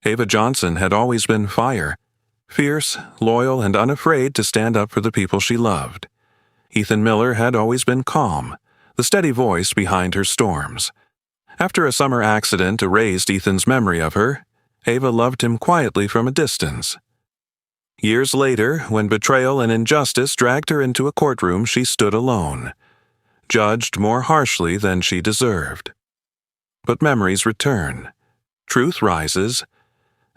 Ava Johnson had always been fire, fierce, loyal, and unafraid to stand up for the people she loved. Ethan Miller had always been calm, the steady voice behind her storms. After a summer accident erased Ethan's memory of her, Ava loved him quietly from a distance. Years later, when betrayal and injustice dragged her into a courtroom, she stood alone, judged more harshly than she deserved. But memories return, truth rises,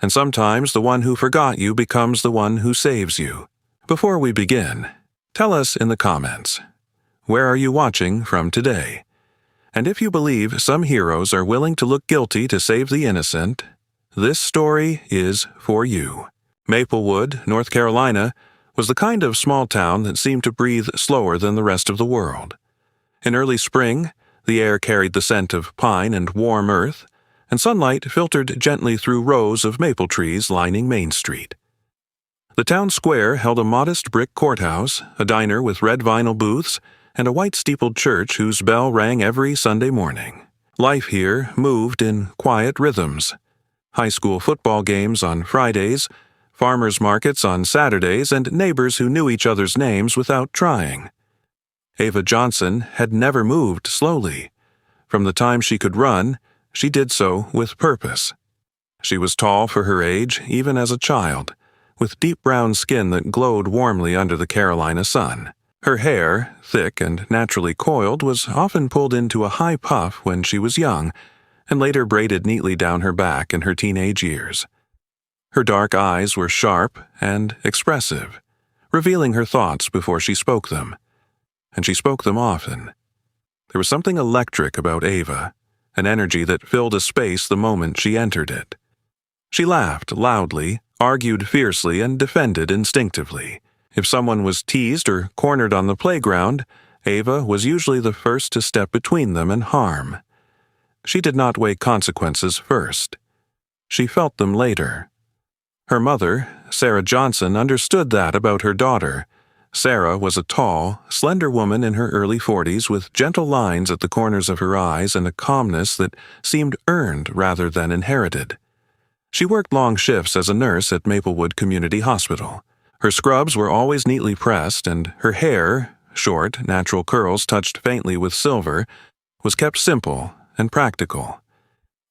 and sometimes the one who forgot you becomes the one who saves you. Before we begin, tell us in the comments, where are you watching from today? And if you believe some heroes are willing to look guilty to save the innocent, this story is for you. Maplewood, North Carolina, was the kind of small town that seemed to breathe slower than the rest of the world. In early spring, the air carried the scent of pine and warm earth, and sunlight filtered gently through rows of maple trees lining Main Street. The town square held a modest brick courthouse, a diner with red vinyl booths, and a white-steepled church whose bell rang every Sunday morning. Life here moved in quiet rhythms. High school football games on Fridays, farmers' markets on Saturdays, and neighbors who knew each other's names without trying. Ava Johnson had never moved slowly. From the time she could run, she did so with purpose. She was tall for her age, even as a child, with deep brown skin that glowed warmly under the Carolina sun. Her hair, thick and naturally coiled, was often pulled into a high puff when she was young, and later braided neatly down her back in her teenage years. Her dark eyes were sharp and expressive, revealing her thoughts before she spoke them. And she spoke them often. There was something electric about Ava, an energy that filled a space the moment she entered it. She laughed loudly, argued fiercely, and defended instinctively. If someone was teased or cornered on the playground, Ava was usually the first to step between them and harm. She did not weigh consequences first. She felt them later. Her mother, Sarah Johnson, understood that about her daughter. Sarah was a tall, slender woman in her early 40s with gentle lines at the corners of her eyes and a calmness that seemed earned rather than inherited. She worked long shifts as a nurse at Maplewood Community Hospital. Her scrubs were always neatly pressed, and her hair, short, natural curls touched faintly with silver, was kept simple and practical.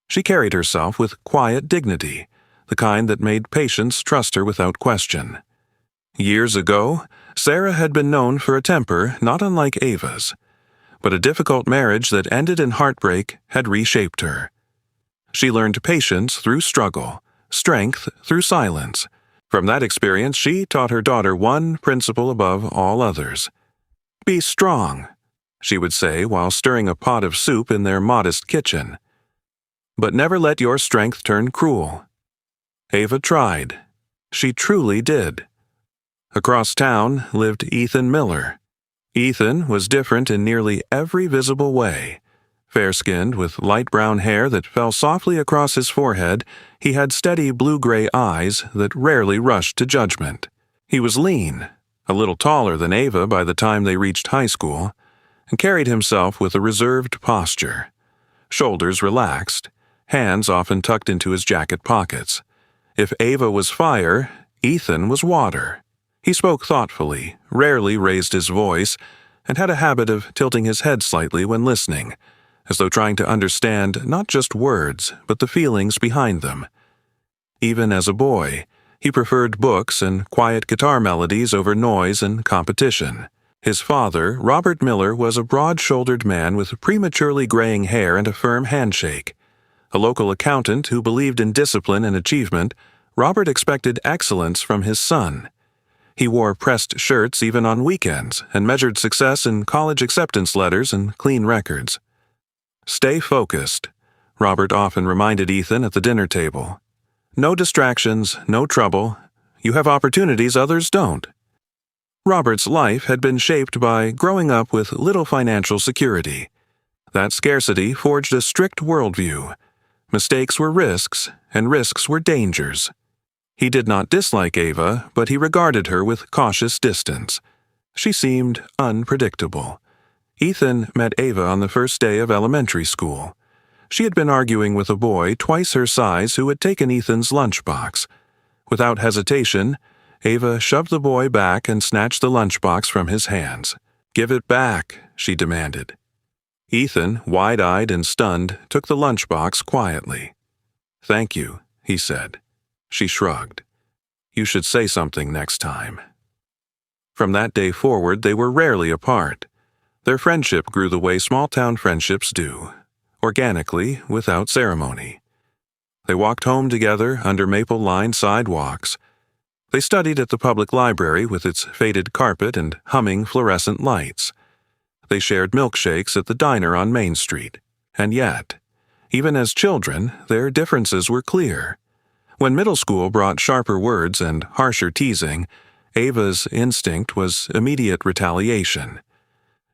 She carried herself with quiet dignity, the kind that made patients trust her without question. Years ago, Sarah had been known for a temper not unlike Ava's, but a difficult marriage that ended in heartbreak had reshaped her. She learned patience through struggle, strength through silence. From that experience, she taught her daughter one principle above all others. "Be strong," she would say while stirring a pot of soup in their modest kitchen. "But never let your strength turn cruel." Ava tried. She truly did. Across town lived Ethan Miller. Ethan was different in nearly every visible way. Fair-skinned, with light brown hair that fell softly across his forehead, he had steady blue-gray eyes that rarely rushed to judgment. He was lean, a little taller than Ava by the time they reached high school, and carried himself with a reserved posture. Shoulders relaxed, hands often tucked into his jacket pockets. If Ava was fire, Ethan was water. He spoke thoughtfully, rarely raised his voice, and had a habit of tilting his head slightly when listening, as though trying to understand not just words, but the feelings behind them. Even as a boy, he preferred books and quiet guitar melodies over noise and competition. His father, Robert Miller, was a broad-shouldered man with prematurely graying hair and a firm handshake. A local accountant who believed in discipline and achievement, Robert expected excellence from his son. He wore pressed shirts even on weekends and measured success in college acceptance letters and clean records. "Stay focused," Robert often reminded Ethan at the dinner table. "No distractions, no trouble. You have opportunities others don't." Robert's life had been shaped by growing up with little financial security. That scarcity forged a strict worldview. Mistakes were risks, and risks were dangers. He did not dislike Ava, but he regarded her with cautious distance. She seemed unpredictable. Ethan met Ava on the first day of elementary school. She had been arguing with a boy twice her size who had taken Ethan's lunchbox. Without hesitation, Ava shoved the boy back and snatched the lunchbox from his hands. "Give it back," she demanded. Ethan, wide-eyed and stunned, took the lunchbox quietly. "Thank you," he said. She shrugged. "You should say something next time." From that day forward, they were rarely apart. Their friendship grew the way small-town friendships do, organically, without ceremony. They walked home together under maple-lined sidewalks. They studied at the public library with its faded carpet and humming fluorescent lights. They shared milkshakes at the diner on Main Street. And yet, even as children, their differences were clear. When middle school brought sharper words and harsher teasing, Ava's instinct was immediate retaliation.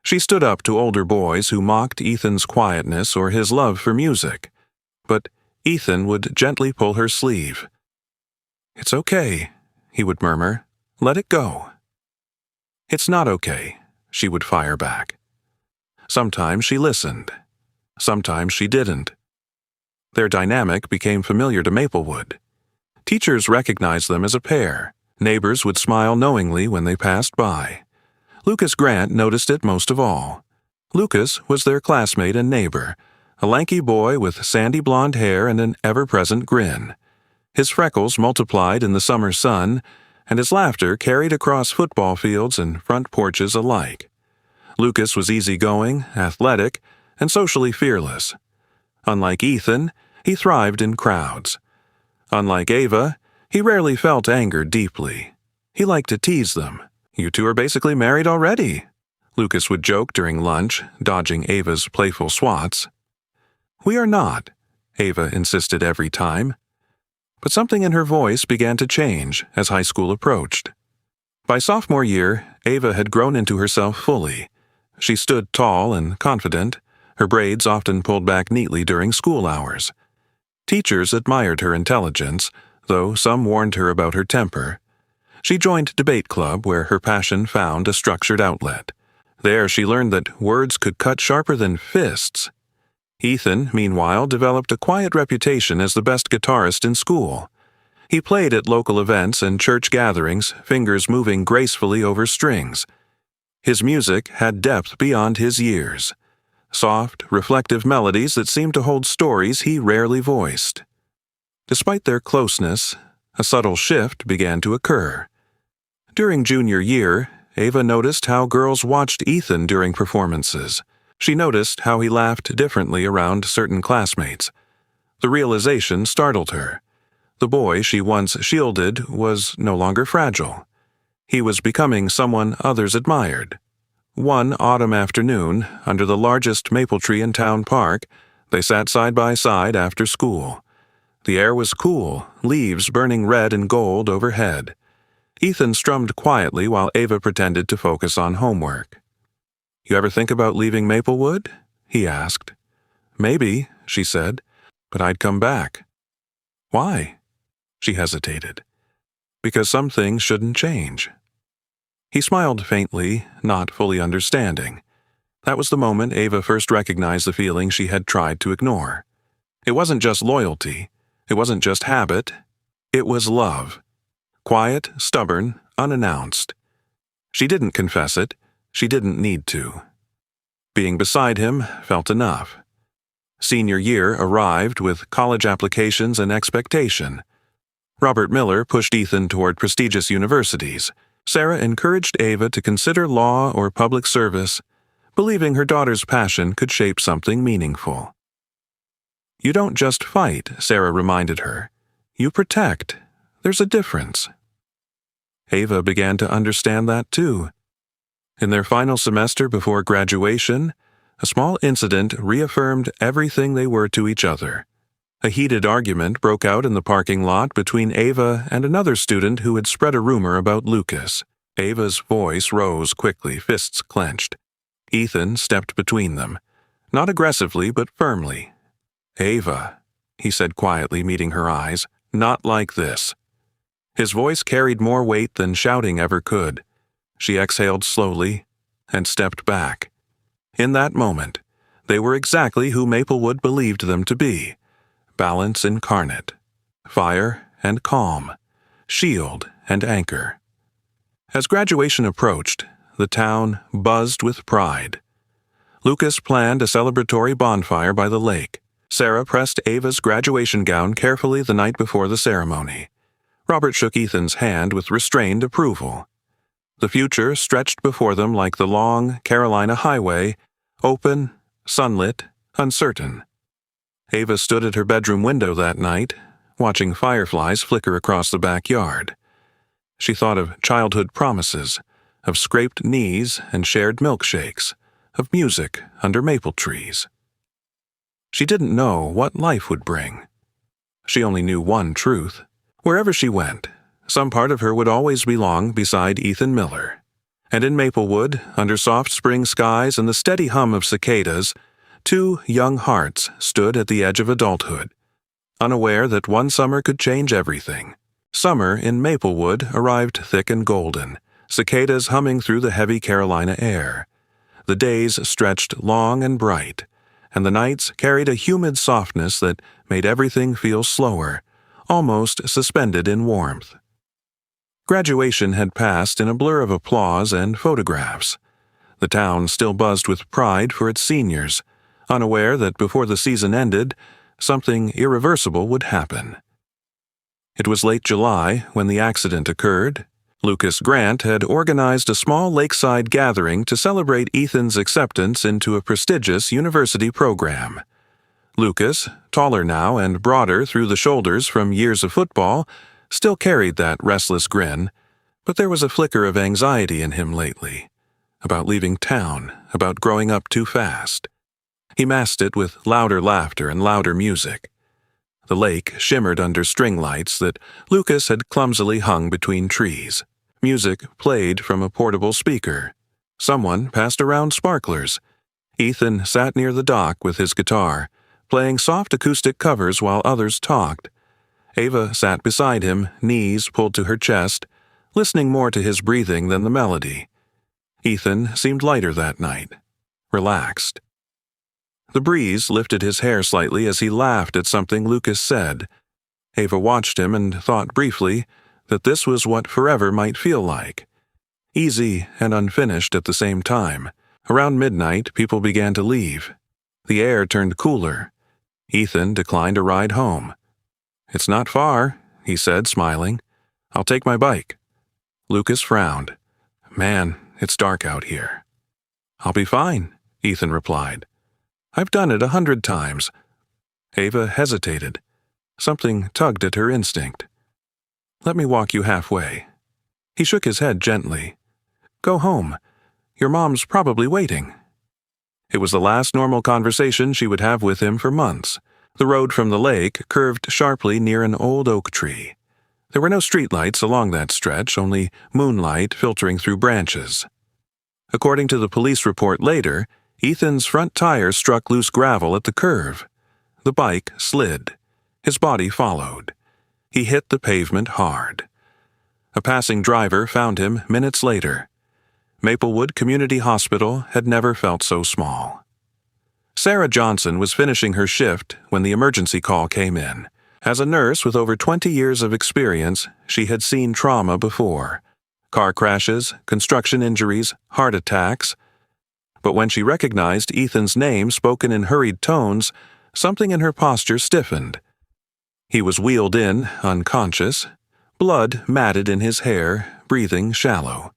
She stood up to older boys who mocked Ethan's quietness or his love for music. But Ethan would gently pull her sleeve. "It's okay," he would murmur. "Let it go." "It's not okay," she would fire back. Sometimes she listened. Sometimes she didn't. Their dynamic became familiar to Maplewood. Teachers recognized them as a pair. Neighbors would smile knowingly when they passed by. Lucas Grant noticed it most of all. Lucas was their classmate and neighbor, a lanky boy with sandy blonde hair and an ever-present grin. His freckles multiplied in the summer sun, and his laughter carried across football fields and front porches alike. Lucas was easygoing, athletic, and socially fearless. Unlike Ethan, he thrived in crowds. Unlike Ava, he rarely felt anger deeply. He liked to tease them. "You two are basically married already," Lucas would joke during lunch, dodging Ava's playful swats. "We are not," Ava insisted every time. But something in her voice began to change as high school approached. By sophomore year, Ava had grown into herself fully. She stood tall and confident, her braids often pulled back neatly during school hours. Teachers admired her intelligence, though some warned her about her temper. She joined debate club where her passion found a structured outlet. There she learned that words could cut sharper than fists. Ethan, meanwhile, developed a quiet reputation as the best guitarist in school. He played at local events and church gatherings, fingers moving gracefully over strings. His music had depth beyond his years. Soft, reflective melodies that seemed to hold stories he rarely voiced. Despite their closeness, a subtle shift began to occur. During junior year, Ava noticed how girls watched Ethan during performances. She noticed how he laughed differently around certain classmates. The realization startled her. The boy she once shielded was no longer fragile. He was becoming someone others admired. One autumn afternoon, under the largest maple tree in town park, they sat side by side after school. The air was cool, leaves burning red and gold overhead. Ethan strummed quietly while Ava pretended to focus on homework. "You ever think about leaving Maplewood?" he asked. "Maybe," she said, "but I'd come back." "Why?" She hesitated. "Because some things shouldn't change." He smiled faintly, not fully understanding. That was the moment Ava first recognized the feeling she had tried to ignore. It wasn't just loyalty. It wasn't just habit. It was love. Quiet, stubborn, unannounced. She didn't confess it. She didn't need to. Being beside him felt enough. Senior year arrived with college applications and expectation. Robert Miller pushed Ethan toward prestigious universities. Sarah encouraged Ava to consider law or public service, believing her daughter's passion could shape something meaningful. "You don't just fight," Sarah reminded her. "You protect. There's a difference." Ava began to understand that too. In their final semester before graduation, a small incident reaffirmed everything they were to each other. A heated argument broke out in the parking lot between Ava and another student who had spread a rumor about Lucas. Ava's voice rose quickly, fists clenched. Ethan stepped between them, not aggressively but firmly. "Ava," he said quietly, meeting her eyes, "not like this." His voice carried more weight than shouting ever could. She exhaled slowly and stepped back. In that moment, They were exactly who Maplewood believed them to be: balance incarnate, fire and calm, shield and anchor. As graduation approached, the town buzzed with pride. Lucas planned a celebratory bonfire by the lake. Sarah pressed Ava's graduation gown carefully the night before the ceremony. Robert shook Ethan's hand with restrained approval. The future stretched before them like the long Carolina highway, open, sunlit, uncertain. Ava stood at her bedroom window that night, watching fireflies flicker across the backyard. She thought of childhood promises, of scraped knees and shared milkshakes, of music under maple trees. She didn't know what life would bring. She only knew one truth. Wherever she went, some part of her would always belong beside Ethan Miller. And in Maplewood, under soft spring skies and the steady hum of cicadas, two young hearts stood at the edge of adulthood, unaware that one summer could change everything. Summer in Maplewood arrived thick and golden, cicadas humming through the heavy Carolina air. The days stretched long and bright, and the nights carried a humid softness that made everything feel slower, almost suspended in warmth. Graduation had passed in a blur of applause and photographs. The town still buzzed with pride for its seniors, unaware that before the season ended, something irreversible would happen. It was late July when the accident occurred. Lucas Grant had organized a small lakeside gathering to celebrate Ethan's acceptance into a prestigious university program. Lucas, taller now and broader through the shoulders from years of football, still carried that restless grin, but there was a flicker of anxiety in him lately, about leaving town, about growing up too fast. He masked it with louder laughter and louder music. The lake shimmered under string lights that Lucas had clumsily hung between trees. Music played from a portable speaker. Someone passed around sparklers. Ethan sat near the dock with his guitar, playing soft acoustic covers while others talked. Ava sat beside him, knees pulled to her chest, listening more to his breathing than the melody. Ethan seemed lighter that night, relaxed. The breeze lifted his hair slightly as he laughed at something Lucas said. Ava watched him and thought briefly that this was what forever might feel like. Easy and unfinished at the same time. Around midnight, people began to leave. The air turned cooler. Ethan declined a ride home. "It's not far," he said, smiling. "I'll take my bike." Lucas frowned. "Man, it's dark out here." "I'll be fine," Ethan replied. "I've done it 100 times. Ava hesitated. Something tugged at her instinct. "Let me walk you halfway." He shook his head gently. "Go home. Your mom's probably waiting." It was the last normal conversation she would have with him for months. The road from the lake curved sharply near an old oak tree. There were no streetlights along that stretch, only moonlight filtering through branches. According to the police report later, Ethan's front tire struck loose gravel at the curve. The bike slid. His body followed. He hit the pavement hard. A passing driver found him minutes later. Maplewood Community Hospital had never felt so small. Sarah Johnson was finishing her shift when the emergency call came in. As a nurse with over 20 years of experience, she had seen trauma before. Car crashes, construction injuries, heart attacks. But when she recognized Ethan's name spoken in hurried tones, something in her posture stiffened. He was wheeled in, unconscious, blood matted in his hair, breathing shallow.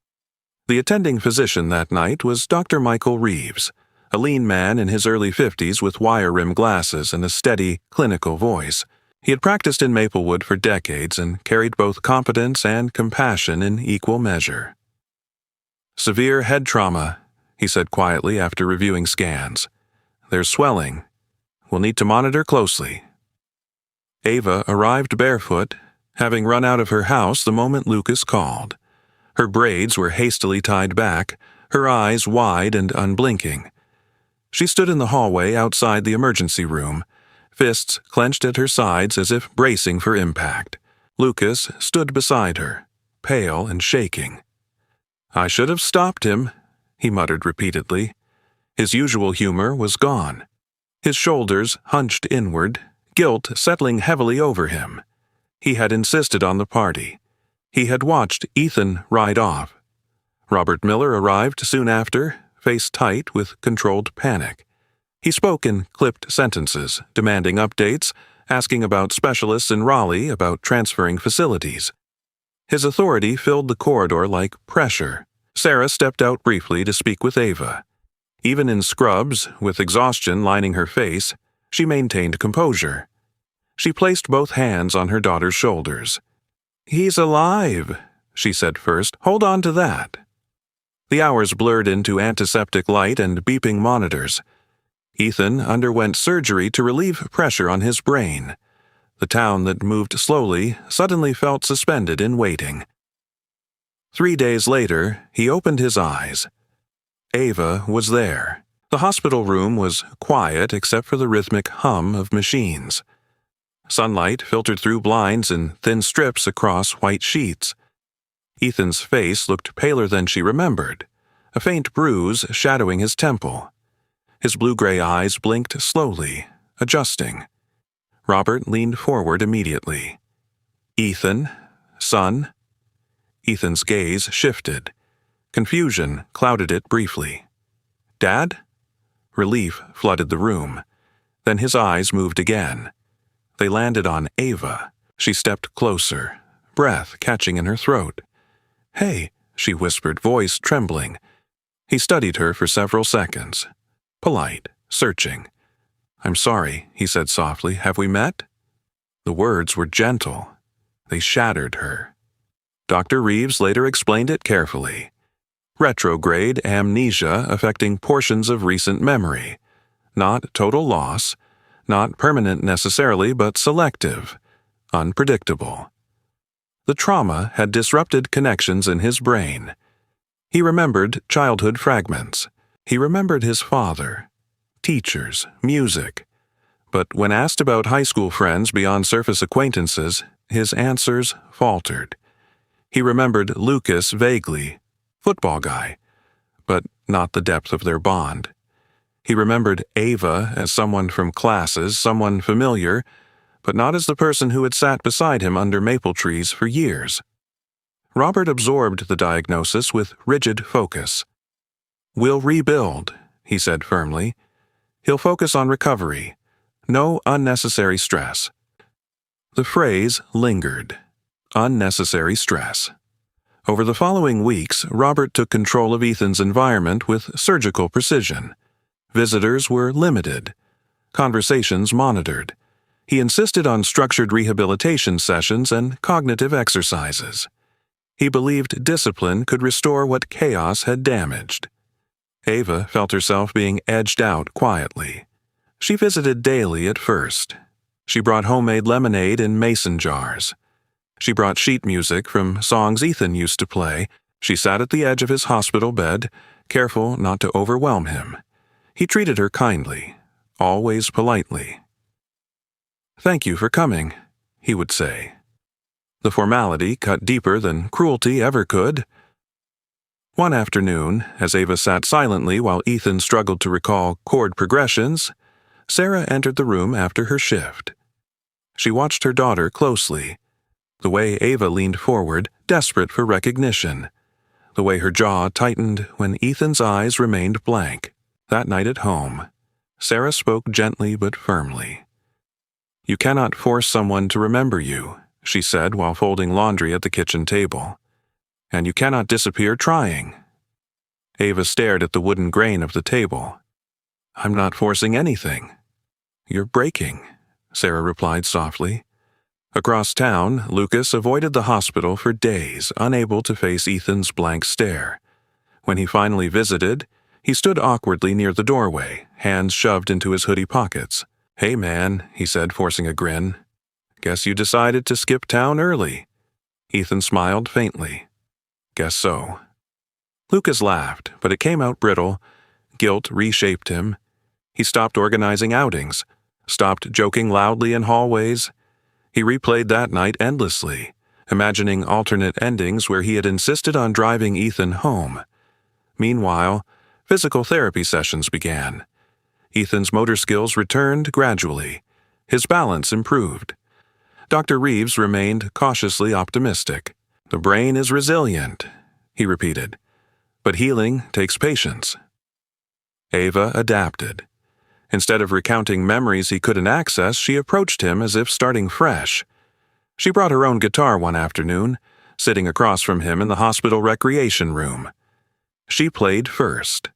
The attending physician that night was Dr. Michael Reeves, a lean man in his early 50s with wire-rimmed glasses and a steady, clinical voice. He had practiced in Maplewood for decades and carried both competence and compassion in equal measure. "Severe head trauma," he said quietly after reviewing scans. "There's swelling. We'll need to monitor closely." Ava arrived barefoot, having run out of her house the moment Lucas called. Her braids were hastily tied back, her eyes wide and unblinking. She stood in the hallway outside the emergency room, fists clenched at her sides as if bracing for impact. Lucas stood beside her, pale and shaking. "I should have stopped him," he muttered repeatedly. His usual humor was gone. His shoulders hunched inward, guilt settling heavily over him. He had insisted on the party. He had watched Ethan ride off. Robert Miller arrived soon after, face tight with controlled panic. He spoke in clipped sentences, demanding updates, asking about specialists in Raleigh, about transferring facilities. His authority filled the corridor like pressure. Sarah stepped out briefly to speak with Ava. Even in scrubs, with exhaustion lining her face, she maintained composure. She placed both hands on her daughter's shoulders. "He's alive," she said first. "Hold on to that." The hours blurred into antiseptic light and beeping monitors. Ethan underwent surgery to relieve pressure on his brain. The town that moved slowly suddenly felt suspended in waiting. 3 days later, he opened his eyes. Ava was there. The hospital room was quiet except for the rhythmic hum of machines. Sunlight filtered through blinds in thin strips across white sheets. Ethan's face looked paler than she remembered, a faint bruise shadowing his temple. His blue-gray eyes blinked slowly, adjusting. Robert leaned forward immediately. "Ethan, son?" Ethan's gaze shifted. Confusion clouded it briefly. "Dad?" Relief flooded the room. Then his eyes moved again. They landed on Ava. She stepped closer, breath catching in her throat. "Hey," she whispered, voice trembling. He studied her for several seconds. Polite, searching. "I'm sorry," he said softly. "Have we met?" The words were gentle. They shattered her. Dr. Reeves later explained it carefully. Retrograde amnesia affecting portions of recent memory. Not total loss, not permanent necessarily, but selective, unpredictable. The trauma had disrupted connections in his brain. He remembered childhood fragments. He remembered his father, teachers, music. But when asked about high school friends beyond surface acquaintances, his answers faltered. He remembered Lucas vaguely, football guy, but not the depth of their bond. He remembered Ava as someone from classes, someone familiar, but not as the person who had sat beside him under maple trees for years. Robert absorbed the diagnosis with rigid focus. "We'll rebuild," he said firmly. "He'll focus on recovery. No unnecessary stress." The phrase lingered. Unnecessary stress. Over the following weeks, Robert took control of Ethan's environment with surgical precision. Visitors were limited. Conversations monitored. He insisted on structured rehabilitation sessions and cognitive exercises. He believed discipline could restore what chaos had damaged. Ava felt herself being edged out quietly. She visited daily at first. She brought homemade lemonade in mason jars. She brought sheet music from songs Ethan used to play. She sat at the edge of his hospital bed, careful not to overwhelm him. He treated her kindly, always politely. "Thank you for coming," he would say. The formality cut deeper than cruelty ever could. One afternoon, as Ava sat silently while Ethan struggled to recall chord progressions, Sarah entered the room after her shift. She watched her daughter closely. The way Ava leaned forward, desperate for recognition. The way her jaw tightened when Ethan's eyes remained blank. That night at home, Sarah spoke gently but firmly. "You cannot force someone to remember you," she said while folding laundry at the kitchen table. "And you cannot disappear trying." Ava stared at the wooden grain of the table. "I'm not forcing anything." "You're breaking," Sarah replied softly. Across town, Lucas avoided the hospital for days, unable to face Ethan's blank stare. When he finally visited, he stood awkwardly near the doorway, hands shoved into his hoodie pockets. "Hey man," he said, forcing a grin. "Guess you decided to skip town early." Ethan smiled faintly. "Guess so." Lucas laughed, but it came out brittle. Guilt reshaped him. He stopped organizing outings, stopped joking loudly in hallways. He replayed that night endlessly, imagining alternate endings where he had insisted on driving Ethan home. Meanwhile, Physical therapy sessions began. Ethan's motor skills returned gradually. His balance improved. Dr. Reeves remained cautiously optimistic. "The brain is resilient," he repeated. "But healing takes patience." Ava adapted. Instead of recounting memories he couldn't access, she approached him as if starting fresh. She brought her own guitar one afternoon, sitting across from him in the hospital recreation room. She played first.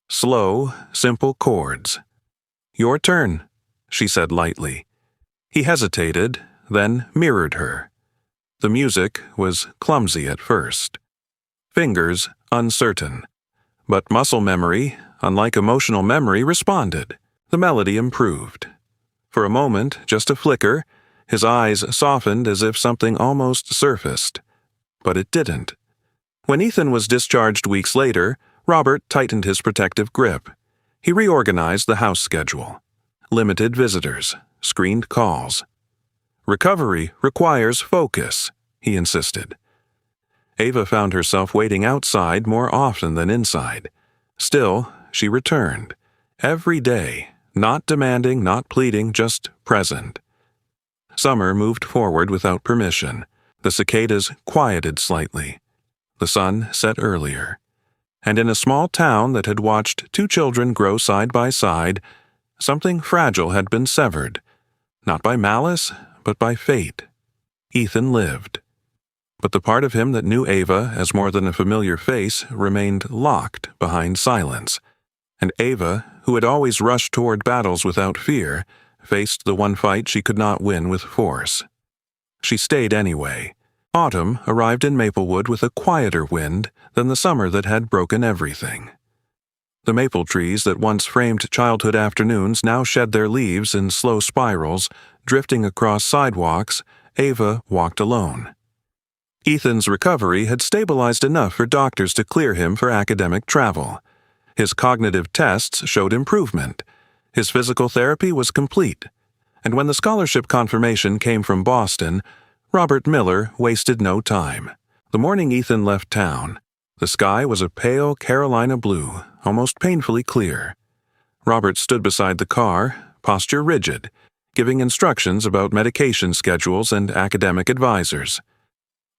Slow, simple chords. "Your turn," she said lightly. He hesitated, then mirrored her. The music was clumsy at first. Fingers uncertain. But muscle memory, unlike emotional memory, responded. The melody improved. For a moment, just a flicker, his eyes softened as if something almost surfaced. But it didn't. When Ethan was discharged weeks later, Robert tightened his protective grip. He reorganized the house schedule. Limited visitors, screened calls. "Recovery requires focus," he insisted. Ava found herself waiting outside more often than inside. Still, she returned. Every day, not demanding, not pleading, just present. Summer moved forward without permission. The cicadas quieted slightly. The sun set earlier. And in a small town that had watched two children grow side by side, something fragile had been severed. Not by malice, but by fate. Ethan lived. But the part of him that knew Ava as more than a familiar face remained locked behind silence. And Ava, who had always rushed toward battles without fear, faced the one fight she could not win with force. She stayed anyway. Autumn arrived in Maplewood with a quieter wind than the summer that had broken everything. The maple trees that once framed childhood afternoons now shed their leaves in slow spirals, drifting across sidewalks. Ava walked alone. Ethan's recovery had stabilized enough for doctors to clear him for academic travel. His cognitive tests showed improvement. His physical therapy was complete. And when the scholarship confirmation came from Boston, Robert Miller wasted no time. The morning Ethan left town, the sky was a pale Carolina blue, almost painfully clear. Robert stood beside the car, posture rigid, giving instructions about medication schedules and academic advisors.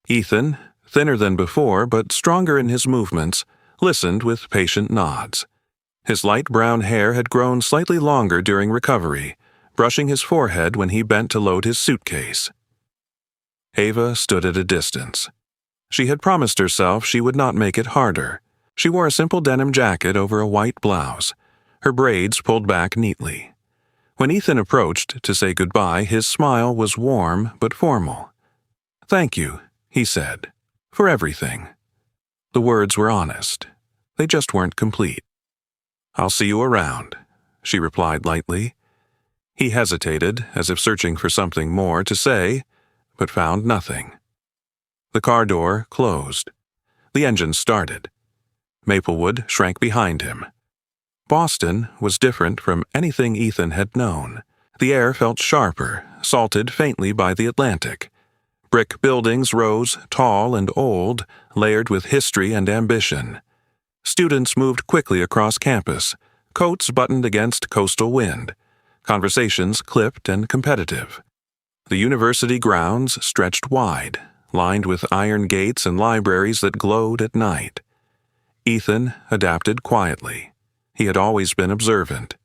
Ethan, thinner than before but stronger in his movements, listened with patient nods. His light brown hair had grown slightly longer during recovery, brushing his forehead when he bent to load his suitcase. Ava stood at a distance. She had promised herself she would not make it harder. She wore a simple denim jacket over a white blouse, her braids pulled back neatly. When Ethan approached to say goodbye, his smile was warm but formal. "Thank you," he said, "for everything." The words were honest. They just weren't complete. "I'll see you around," she replied lightly. He hesitated, as if searching for something more to say, but found nothing. The car door closed. The engine started. Maplewood shrank behind him. Boston was different from anything Ethan had known. The air felt sharper, salted faintly by the Atlantic. Brick buildings rose tall and old, layered with history and ambition. Students moved quickly across campus, coats buttoned against coastal wind, conversations clipped and competitive. The university grounds stretched wide, lined with iron gates and libraries that glowed at night. Ethan adapted quietly. He had always been observant.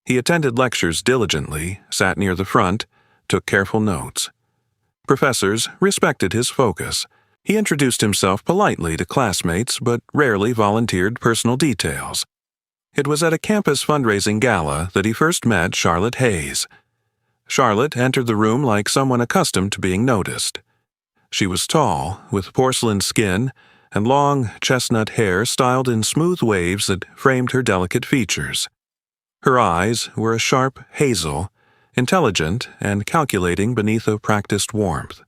He attended lectures diligently, sat near the front, took careful notes. Professors respected his focus. He introduced himself politely to classmates, but rarely volunteered personal details. It was at a campus fundraising gala that he first met Charlotte Hayes. Charlotte entered the room like someone accustomed to being noticed. She was tall, with porcelain skin, and long chestnut hair styled in smooth waves that framed her delicate features. Her eyes were a sharp hazel, intelligent and calculating beneath a practiced warmth.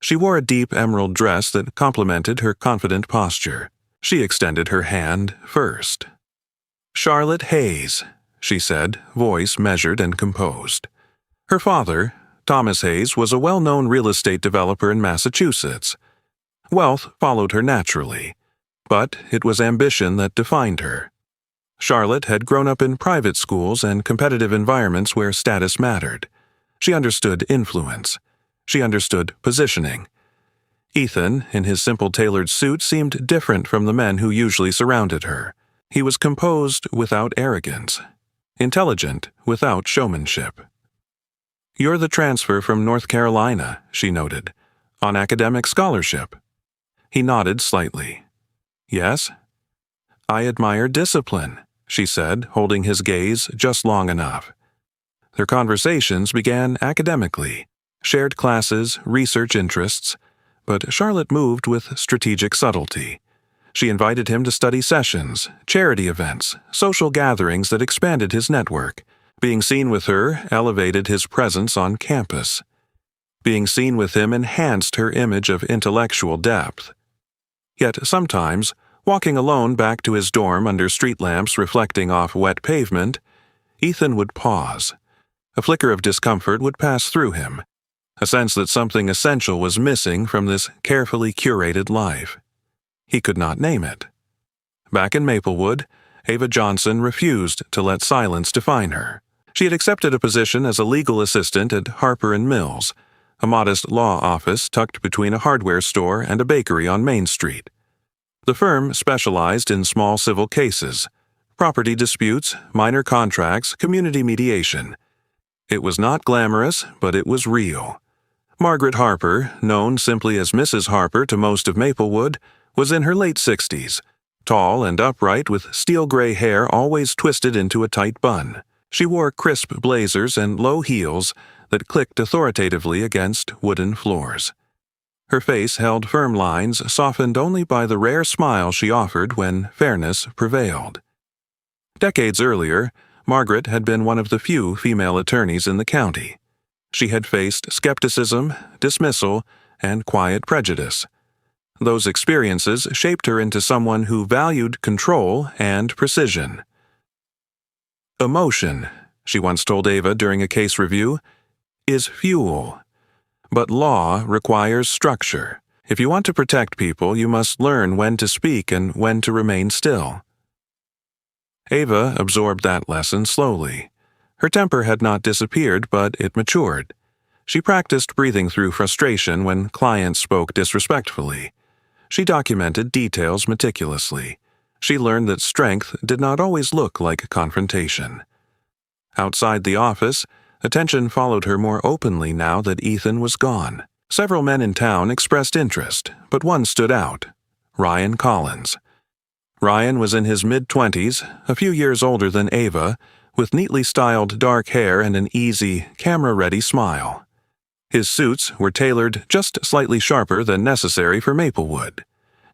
She wore a deep emerald dress that complemented her confident posture. She extended her hand first. "Charlotte Hayes," she said, voice measured and composed. Her father, Thomas Hayes, was a well-known real estate developer in Massachusetts. Wealth followed her naturally, but it was ambition that defined her. Charlotte had grown up in private schools and competitive environments where status mattered. She understood influence. She understood positioning. Ethan, in his simple tailored suit, seemed different from the men who usually surrounded her. He was composed without arrogance, intelligent without showmanship. "You're the transfer from North Carolina," she noted, "on academic scholarship." He nodded slightly. "Yes?" "I admire discipline," she said, holding his gaze just long enough. Their conversations began academically, shared classes, research interests, but Charlotte moved with strategic subtlety. She invited him to study sessions, charity events, social gatherings that expanded his network. Being seen with her elevated his presence on campus. Being seen with him enhanced her image of intellectual depth. Yet sometimes, walking alone back to his dorm under street lamps reflecting off wet pavement, Ethan would pause. A flicker of discomfort would pass through him, a sense that something essential was missing from this carefully curated life. He could not name it. Back in Maplewood, Ava Johnson refused to let silence define her. She had accepted a position as a legal assistant at Harper & Mills, a modest law office tucked between a hardware store and a bakery on Main Street. The firm specialized in small civil cases, property disputes, minor contracts, community mediation. It was not glamorous, but it was real. Margaret Harper, known simply as Mrs. Harper to most of Maplewood, was in her late 60s, tall and upright with steel-gray hair always twisted into a tight bun. She wore crisp blazers and low heels that clicked authoritatively against wooden floors. Her face held firm lines softened only by the rare smile she offered when fairness prevailed. Decades earlier, Margaret had been one of the few female attorneys in the county. She had faced skepticism, dismissal, and quiet prejudice. Those experiences shaped her into someone who valued control and precision. "Emotion," she once told Ava during a case review, "is fuel. But law requires structure. If you want to protect people, you must learn when to speak and when to remain still." Ava absorbed that lesson slowly. Her temper had not disappeared, but it matured. She practiced breathing through frustration when clients spoke disrespectfully. She documented details meticulously. She learned that strength did not always look like confrontation. Outside the office, attention followed her more openly now that Ethan was gone. Several men in town expressed interest, but one stood out: Ryan Collins. Ryan was in his mid-20s, a few years older than Ava, with neatly styled dark hair and an easy, camera-ready smile. His suits were tailored just slightly sharper than necessary for Maplewood,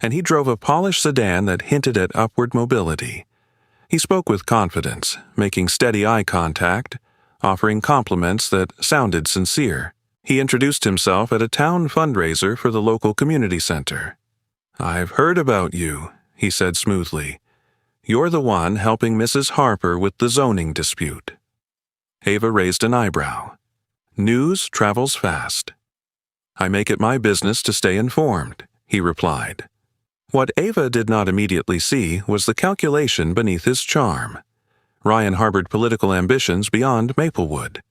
and he drove a polished sedan that hinted at upward mobility. He spoke with confidence, making steady eye contact, offering compliments that sounded sincere. He introduced himself at a town fundraiser for the local community center. "I've heard about you," he said smoothly. "You're the one helping Mrs. Harper with the zoning dispute." Ava raised an eyebrow. "News travels fast." "I make it my business to stay informed," he replied. What Ava did not immediately see was the calculation beneath his charm. Ryan harbored political ambitions beyond Maplewood.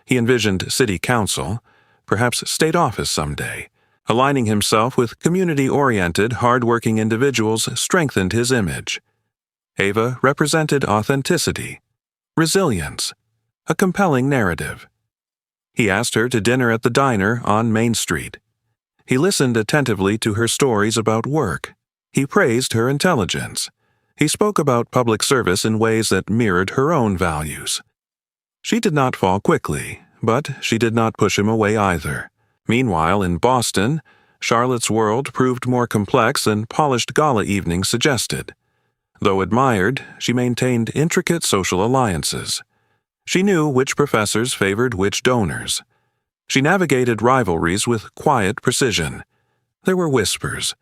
He envisioned city council, perhaps state office someday. Aligning himself with community-oriented, hard-working individuals strengthened his image. Ava represented authenticity, resilience, a compelling narrative. He asked her to dinner at the diner on Main Street. He listened attentively to her stories about work. He praised her intelligence. He spoke about public service in ways that mirrored her own values. She did not fall quickly, but she did not push him away either. Meanwhile, in Boston, Charlotte's world proved more complex than polished gala evenings suggested. Though admired, she maintained intricate social alliances. She knew which professors favored which donors. She navigated rivalries with quiet precision. There were whispers,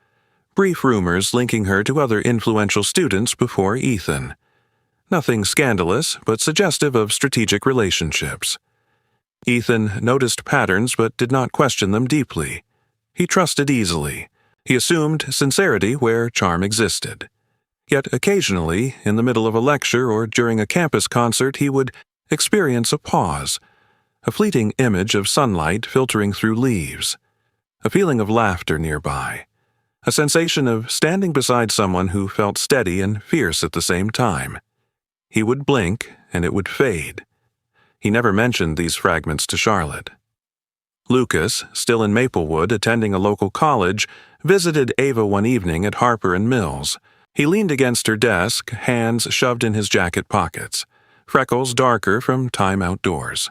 brief rumors linking her to other influential students before Ethan. Nothing scandalous, but suggestive of strategic relationships. Ethan noticed patterns but did not question them deeply. He trusted easily. He assumed sincerity where charm existed. Yet occasionally, in the middle of a lecture or during a campus concert, he would experience a pause, a fleeting image of sunlight filtering through leaves, a feeling of laughter nearby, a sensation of standing beside someone who felt steady and fierce at the same time. He would blink, and it would fade. He never mentioned these fragments to Charlotte. Lucas, still in Maplewood attending a local college, visited Ava one evening at Harper and Mills. He leaned against her desk, hands shoved in his jacket pockets, freckles darker from time outdoors.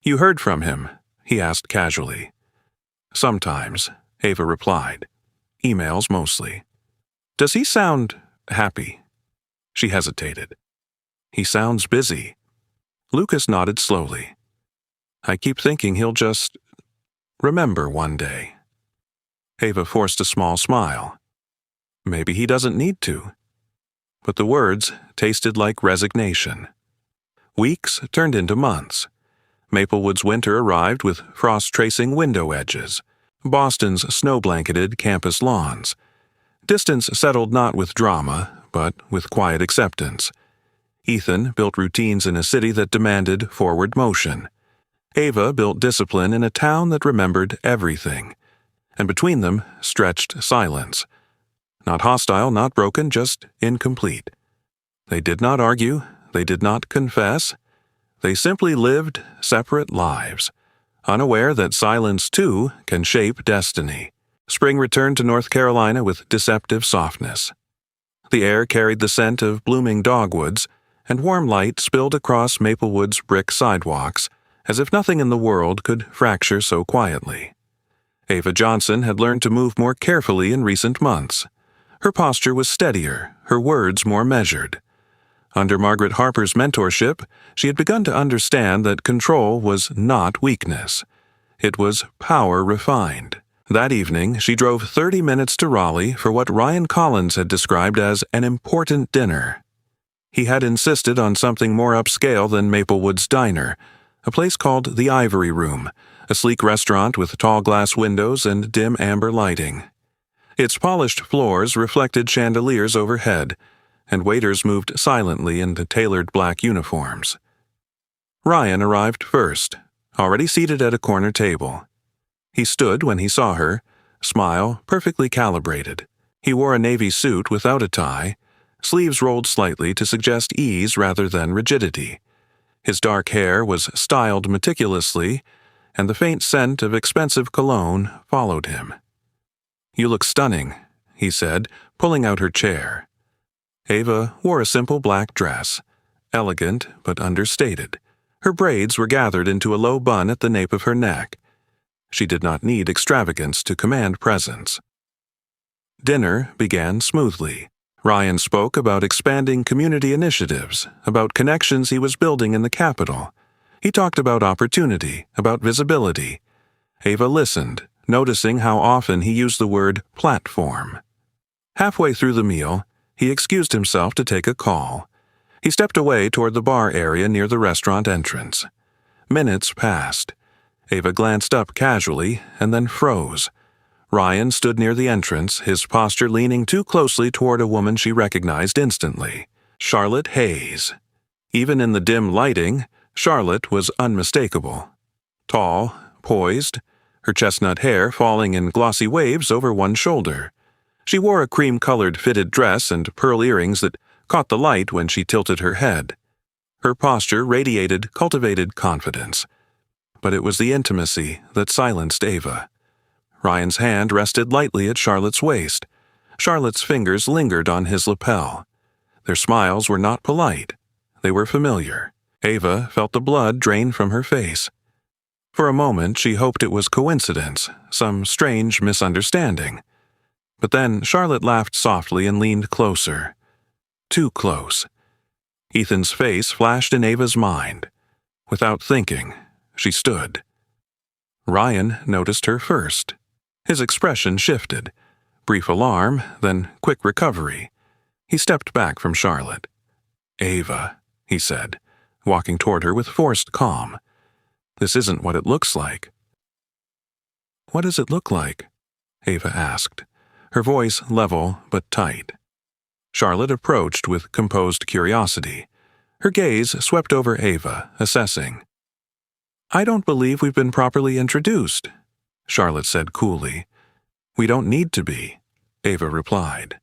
"You heard from him?" he asked casually. "Sometimes," Ava replied. "Emails mostly." "Does he sound happy?" She hesitated. "He sounds busy." Lucas nodded slowly. "I keep thinking he'll just remember one day." Ava forced a small smile. Maybe he doesn't need to. But the words tasted like resignation. Weeks turned into months. Maplewood's winter arrived with frost-tracing window edges, Boston's snow-blanketed campus lawns. Distance settled not with drama, but with quiet acceptance. Ethan built routines in a city that demanded forward motion. Ava built discipline in a town that remembered everything. And between them stretched silence. Not hostile, not broken, just incomplete. They did not argue, they did not confess. They simply lived separate lives, unaware that silence, too, can shape destiny. Spring returned to North Carolina with deceptive softness. The air carried the scent of blooming dogwoods, and warm light spilled across Maplewood's brick sidewalks, as if nothing in the world could fracture so quietly. Ava Johnson had learned to move more carefully in recent months. Her posture was steadier, her words more measured. Under Margaret Harper's mentorship, she had begun to understand that control was not weakness. It was power refined. That evening, she drove 30 minutes to Raleigh for what Ryan Collins had described as an important dinner. He had insisted on something more upscale than Maplewood's diner, a place called the Ivory Room, a sleek restaurant with tall glass windows and dim amber lighting. Its polished floors reflected chandeliers overhead, and waiters moved silently in tailored black uniforms. Ryan arrived first, already seated at a corner table. He stood when he saw her, smile perfectly calibrated. He wore a navy suit without a tie, sleeves rolled slightly to suggest ease rather than rigidity. His dark hair was styled meticulously, and the faint scent of expensive cologne followed him. "You look stunning," he said, pulling out her chair. Ava wore a simple black dress, elegant but understated. Her braids were gathered into a low bun at the nape of her neck. She did not need extravagance to command presence. Dinner began smoothly. Ryan spoke about expanding community initiatives, about connections he was building in the capital. He talked about opportunity, about visibility. Ava listened, noticing how often he used the word platform. Halfway through the meal, he excused himself to take a call. He stepped away toward the bar area near the restaurant entrance. Minutes passed. Ava glanced up casually and then froze. Ryan stood near the entrance, his posture leaning too closely toward a woman she recognized instantly, Charlotte Hayes. Even in the dim lighting, Charlotte was unmistakable. Tall, poised, her chestnut hair falling in glossy waves over one shoulder. She wore a cream-colored fitted dress and pearl earrings that caught the light when she tilted her head. Her posture radiated cultivated confidence. But it was the intimacy that silenced Ava. Ryan's hand rested lightly at Charlotte's waist. Charlotte's fingers lingered on his lapel. Their smiles were not polite. They were familiar. Ava felt the blood drain from her face. For a moment, she hoped it was coincidence, some strange misunderstanding. But then Charlotte laughed softly and leaned closer. Too close. Ethan's face flashed in Ava's mind. Without thinking, she stood. Ryan noticed her first. His expression shifted. Brief alarm, then quick recovery. He stepped back from Charlotte. "Ava," he said, walking toward her with forced calm. "This isn't what it looks like." "What does it look like?" Ava asked, her voice level but tight. Charlotte approached with composed curiosity. Her gaze swept over Ava, assessing. "I don't believe we've been properly introduced," Charlotte said coolly. "We don't need to be," Ava replied.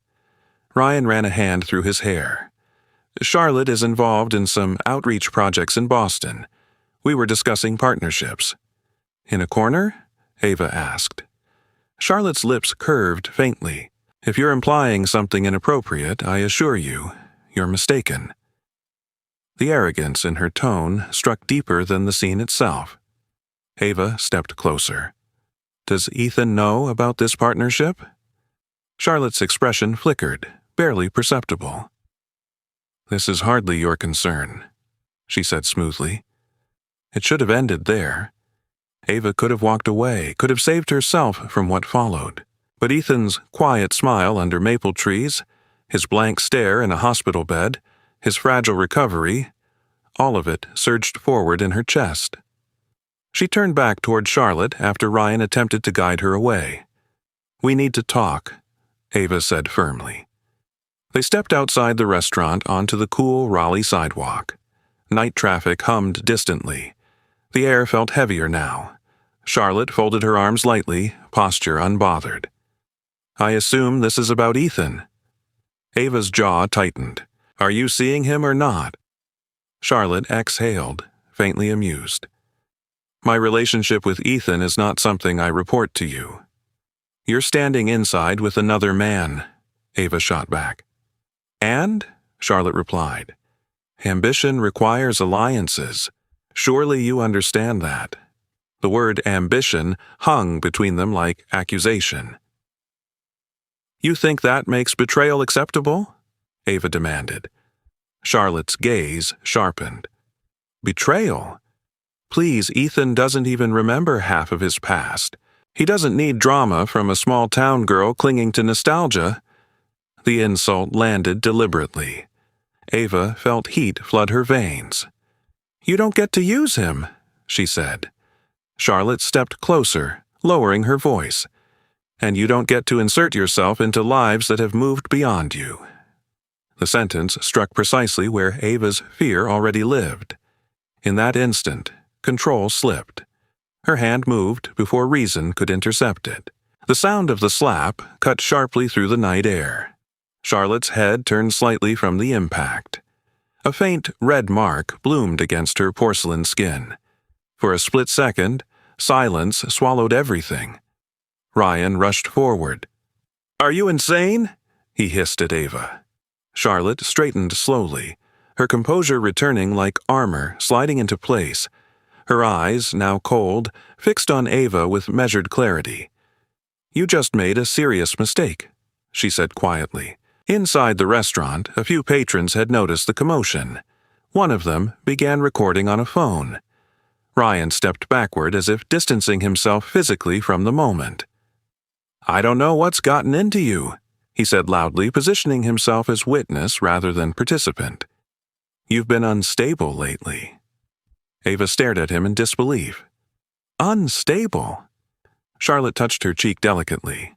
Ryan ran a hand through his hair. "Charlotte is involved in some outreach projects in Boston. We were discussing partnerships." "In a corner?" Ava asked. Charlotte's lips curved faintly. "If you're implying something inappropriate, I assure you, you're mistaken." The arrogance in her tone struck deeper than the scene itself. Ava stepped closer. "Does Ethan know about this partnership?" Charlotte's expression flickered, barely perceptible. "This is hardly your concern," she said smoothly. It should have ended there. Ava could have walked away, could have saved herself from what followed. But Ethan's quiet smile under maple trees, his blank stare in a hospital bed, his fragile recovery, all of it surged forward in her chest. She turned back toward Charlotte after Ryan attempted to guide her away. "We need to talk," Ava said firmly. They stepped outside the restaurant onto the cool Raleigh sidewalk. Night traffic hummed distantly. The air felt heavier now. Charlotte folded her arms lightly, posture unbothered. "I assume this is about Ethan." Ava's jaw tightened. "Are you seeing him or not?" Charlotte exhaled, faintly amused. "My relationship with Ethan is not something I report to you." "You're standing inside with another man," Ava shot back. "And?" Charlotte replied. "Ambition requires alliances. Surely you understand that." The word ambition hung between them like accusation. "You think that makes betrayal acceptable?" Ava demanded. Charlotte's gaze sharpened. "Betrayal? Please, Ethan doesn't even remember half of his past. He doesn't need drama from a small-town girl clinging to nostalgia." The insult landed deliberately. Ava felt heat flood her veins. "You don't get to use him," she said. Charlotte stepped closer, lowering her voice. "And you don't get to insert yourself into lives that have moved beyond you." The sentence struck precisely where Ava's fear already lived. In that instant, control slipped. Her hand moved before reason could intercept it. The sound of the slap cut sharply through the night air. Charlotte's head turned slightly from the impact. A faint red mark bloomed against her porcelain skin. For a split second, silence swallowed everything. Ryan rushed forward. "Are you insane?" he hissed at Ava. Charlotte straightened slowly, her composure returning like armor sliding into place. Her eyes, now cold, fixed on Ava with measured clarity. "You just made a serious mistake," she said quietly. Inside the restaurant, a few patrons had noticed the commotion. One of them began recording on a phone. Ryan stepped backward as if distancing himself physically from the moment. "I don't know what's gotten into you," he said loudly, positioning himself as witness rather than participant. "You've been unstable lately." Ava stared at him in disbelief. "Unstable?" Charlotte touched her cheek delicately.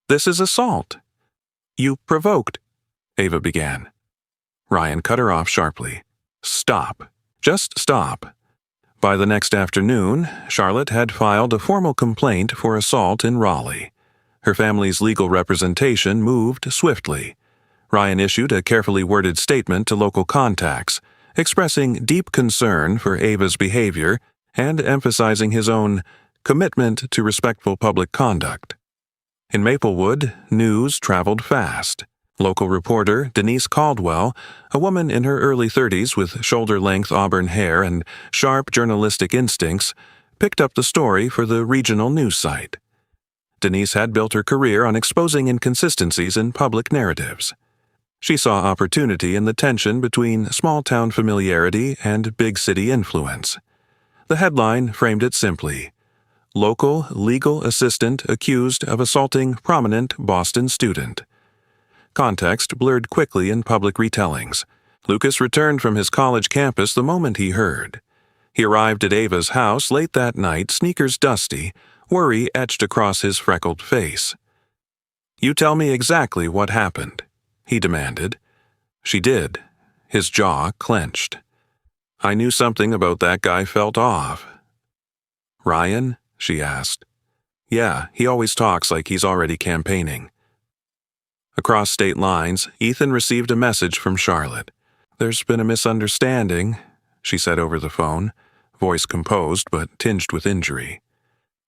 "This is assault." "You provoked," Ava began. Ryan cut her off sharply. "Stop. Just stop." By the next afternoon, Charlotte had filed a formal complaint for assault in Raleigh. Her family's legal representation moved swiftly. Ryan issued a carefully worded statement to local contacts, expressing deep concern for Ava's behavior and emphasizing his own commitment to respectful public conduct. In Maplewood, news traveled fast. Local reporter Denise Caldwell, a woman in her early 30s with shoulder-length auburn hair and sharp journalistic instincts, picked up the story for the regional news site. Denise had built her career on exposing inconsistencies in public narratives. She saw opportunity in the tension between small-town familiarity and big-city influence. The headline framed it simply: "Local legal assistant accused of assaulting prominent Boston student." Context blurred quickly in public retellings. Lucas returned from his college campus the moment he heard. He arrived at Ava's house late that night, sneakers dusty, worry etched across his freckled face. "You tell me exactly what happened," he demanded. She did. His jaw clenched. I knew something about that guy felt off. Ryan? She asked. Yeah, he always talks like he's already campaigning. Across state lines, Ethan received a message from Charlotte. There's been a misunderstanding, she said over the phone, voice composed but tinged with injury.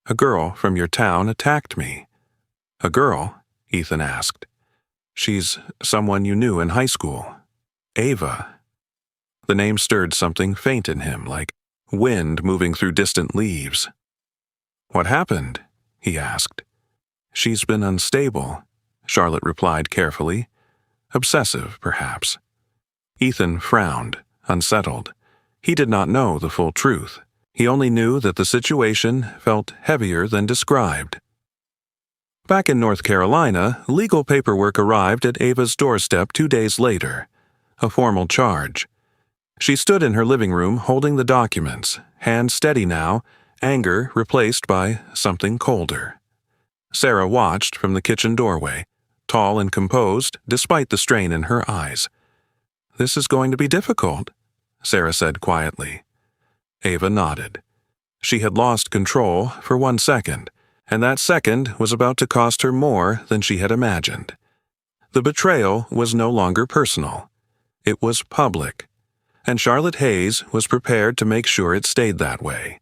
A girl from your town attacked me. A girl? Ethan asked. She's someone you knew in high school. Ava. The name stirred something faint in him, like wind moving through distant leaves. What happened? He asked. She's been unstable, Charlotte replied carefully. Obsessive, perhaps. Ethan frowned, unsettled. He did not know the full truth. He only knew that the situation felt heavier than described. Back in North Carolina, legal paperwork arrived at Ava's doorstep 2 days later. A formal charge. She stood in her living room holding the documents, hand steady now, anger replaced by something colder. Sarah watched from the kitchen doorway, tall and composed despite the strain in her eyes. This is going to be difficult, Sarah said quietly. Ava nodded. She had lost control for 1 second, and that second was about to cost her more than she had imagined. The betrayal was no longer personal. It was public, and Charlotte Hayes was prepared to make sure it stayed that way.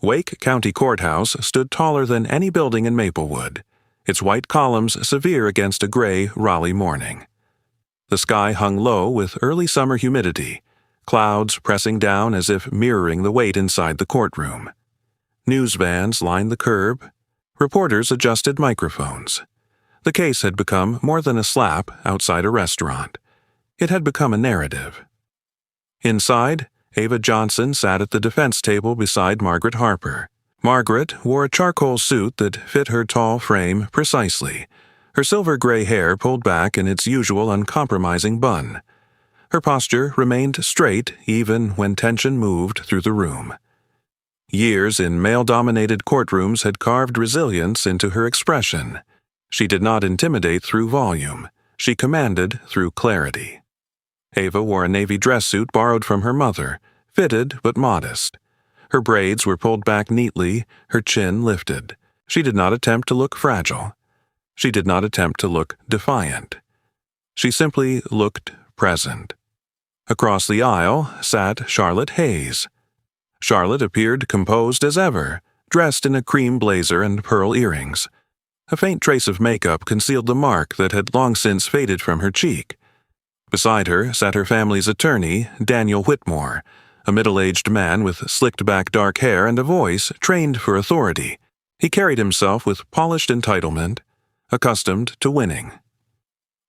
Wake County Courthouse stood taller than any building in Maplewood, its white columns severe against a gray Raleigh morning. The sky hung low with early summer humidity, clouds pressing down as if mirroring the weight inside the courtroom. News vans lined the curb. Reporters adjusted microphones. The case had become more than a slap outside a restaurant. It had become a narrative. Inside, Ava Johnson sat at the defense table beside Margaret Harper. Margaret wore a charcoal suit that fit her tall frame precisely, her silver-gray hair pulled back in its usual uncompromising bun. Her posture remained straight even when tension moved through the room. Years in male-dominated courtrooms had carved resilience into her expression. She did not intimidate through volume. She commanded through clarity. Ava wore a navy dress suit borrowed from her mother, fitted but modest. Her braids were pulled back neatly, her chin lifted. She did not attempt to look fragile. She did not attempt to look defiant. She simply looked present. Across the aisle sat Charlotte Hayes. Charlotte appeared composed as ever, dressed in a cream blazer and pearl earrings. A faint trace of makeup concealed the mark that had long since faded from her cheek. Beside her sat her family's attorney, Daniel Whitmore, a middle-aged man with slicked-back dark hair and a voice trained for authority. He carried himself with polished entitlement, accustomed to winning.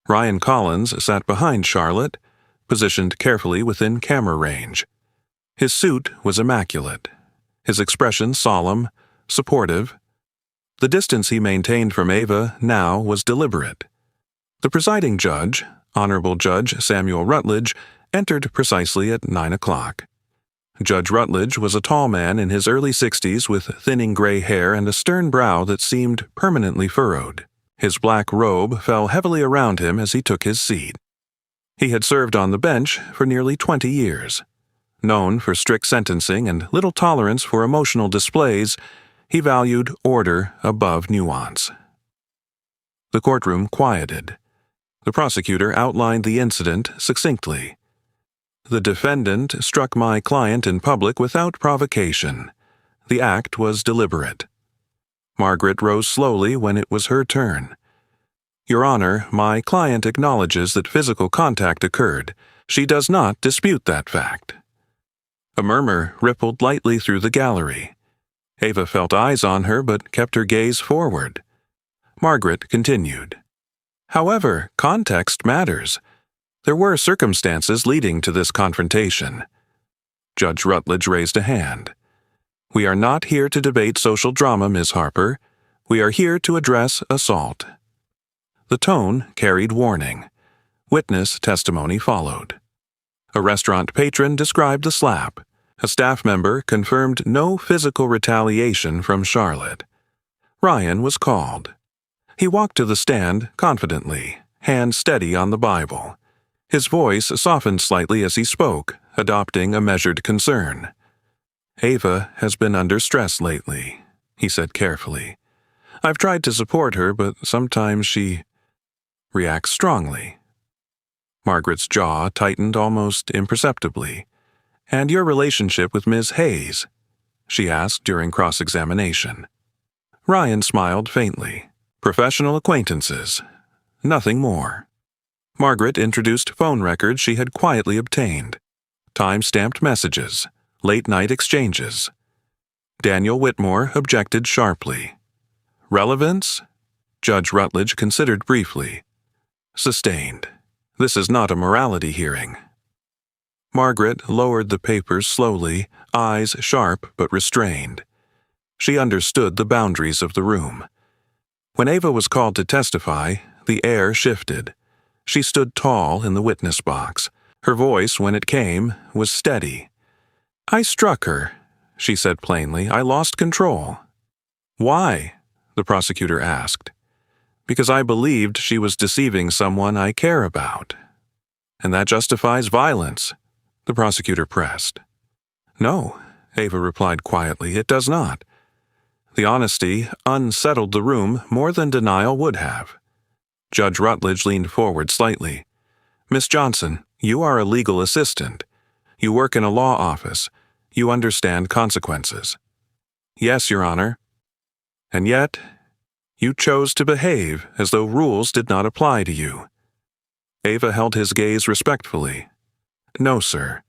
Ryan Collins sat behind Charlotte, positioned carefully within camera range. His suit was immaculate, his expression solemn, supportive. The distance he maintained from Ava now was deliberate. The presiding judge, Honorable Judge Samuel Rutledge, entered precisely at 9 o'clock. Judge Rutledge was a tall man in his early 60s with thinning gray hair and a stern brow that seemed permanently furrowed. His black robe fell heavily around him as he took his seat. He had served on the bench for nearly 20 years. Known for strict sentencing and little tolerance for emotional displays, he valued order above nuance. The courtroom quieted. The prosecutor outlined the incident succinctly. The defendant struck my client in public without provocation. The act was deliberate. Margaret rose slowly when it was her turn. Your Honor, my client acknowledges that physical contact occurred. She does not dispute that fact. A murmur rippled lightly through the gallery. Ava felt eyes on her but kept her gaze forward. Margaret continued. However, context matters. There were circumstances leading to this confrontation. Judge Rutledge raised a hand. We are not here to debate social drama, Ms. Harper. We are here to address assault. The tone carried warning. Witness testimony followed. A restaurant patron described the slap. A staff member confirmed no physical retaliation from Charlotte. Ryan was called. He walked to the stand confidently, hand steady on the Bible. His voice softened slightly as he spoke, adopting a measured concern. "Ava has been under stress lately," he said carefully. "I've tried to support her, but sometimes she reacts strongly." Margaret's jaw tightened almost imperceptibly. "And your relationship with Ms. Hayes?" she asked during cross-examination. Ryan smiled faintly. "Professional acquaintances. Nothing more." Margaret introduced phone records she had quietly obtained. Time-stamped messages, late-night exchanges. Daniel Whitmore objected sharply. "Relevance?" Judge Rutledge considered briefly. "Sustained. This is not a morality hearing." Margaret lowered the papers slowly, eyes sharp but restrained. She understood the boundaries of the room. When Ava was called to testify, the air shifted. She stood tall in the witness box. Her voice, when it came, was steady. "I struck her," she said plainly. "I lost control." "Why?" the prosecutor asked. "Because I believed she was deceiving someone I care about." "And that justifies violence?" the prosecutor pressed. "No," Ava replied quietly, "it does not." The honesty unsettled the room more than denial would have. Judge Rutledge leaned forward slightly. "Miss Johnson, you are a legal assistant. You work in a law office. You understand consequences." "Yes, Your Honor." "And yet, you chose to behave as though rules did not apply to you." Ava held his gaze respectfully. "No, sir.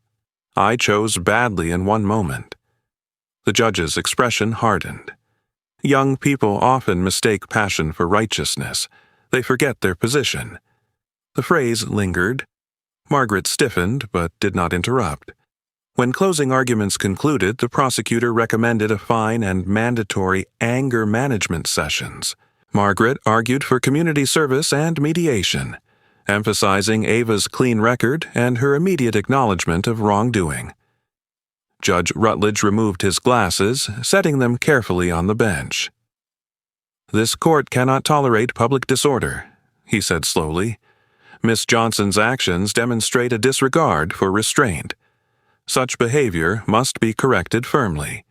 I chose badly in one moment." The judge's expression hardened. Young people often mistake passion for righteousness. They forget their position. The phrase lingered. Margaret stiffened but did not interrupt. When closing arguments concluded, the prosecutor recommended a fine and mandatory anger management sessions. Margaret argued for community service and mediation, emphasizing Ava's clean record and her immediate acknowledgement of wrongdoing. Judge Rutledge removed his glasses, setting them carefully on the bench. "This court cannot tolerate public disorder," he said slowly. "Miss Johnson's actions demonstrate a disregard for restraint. Such behavior must be corrected firmly."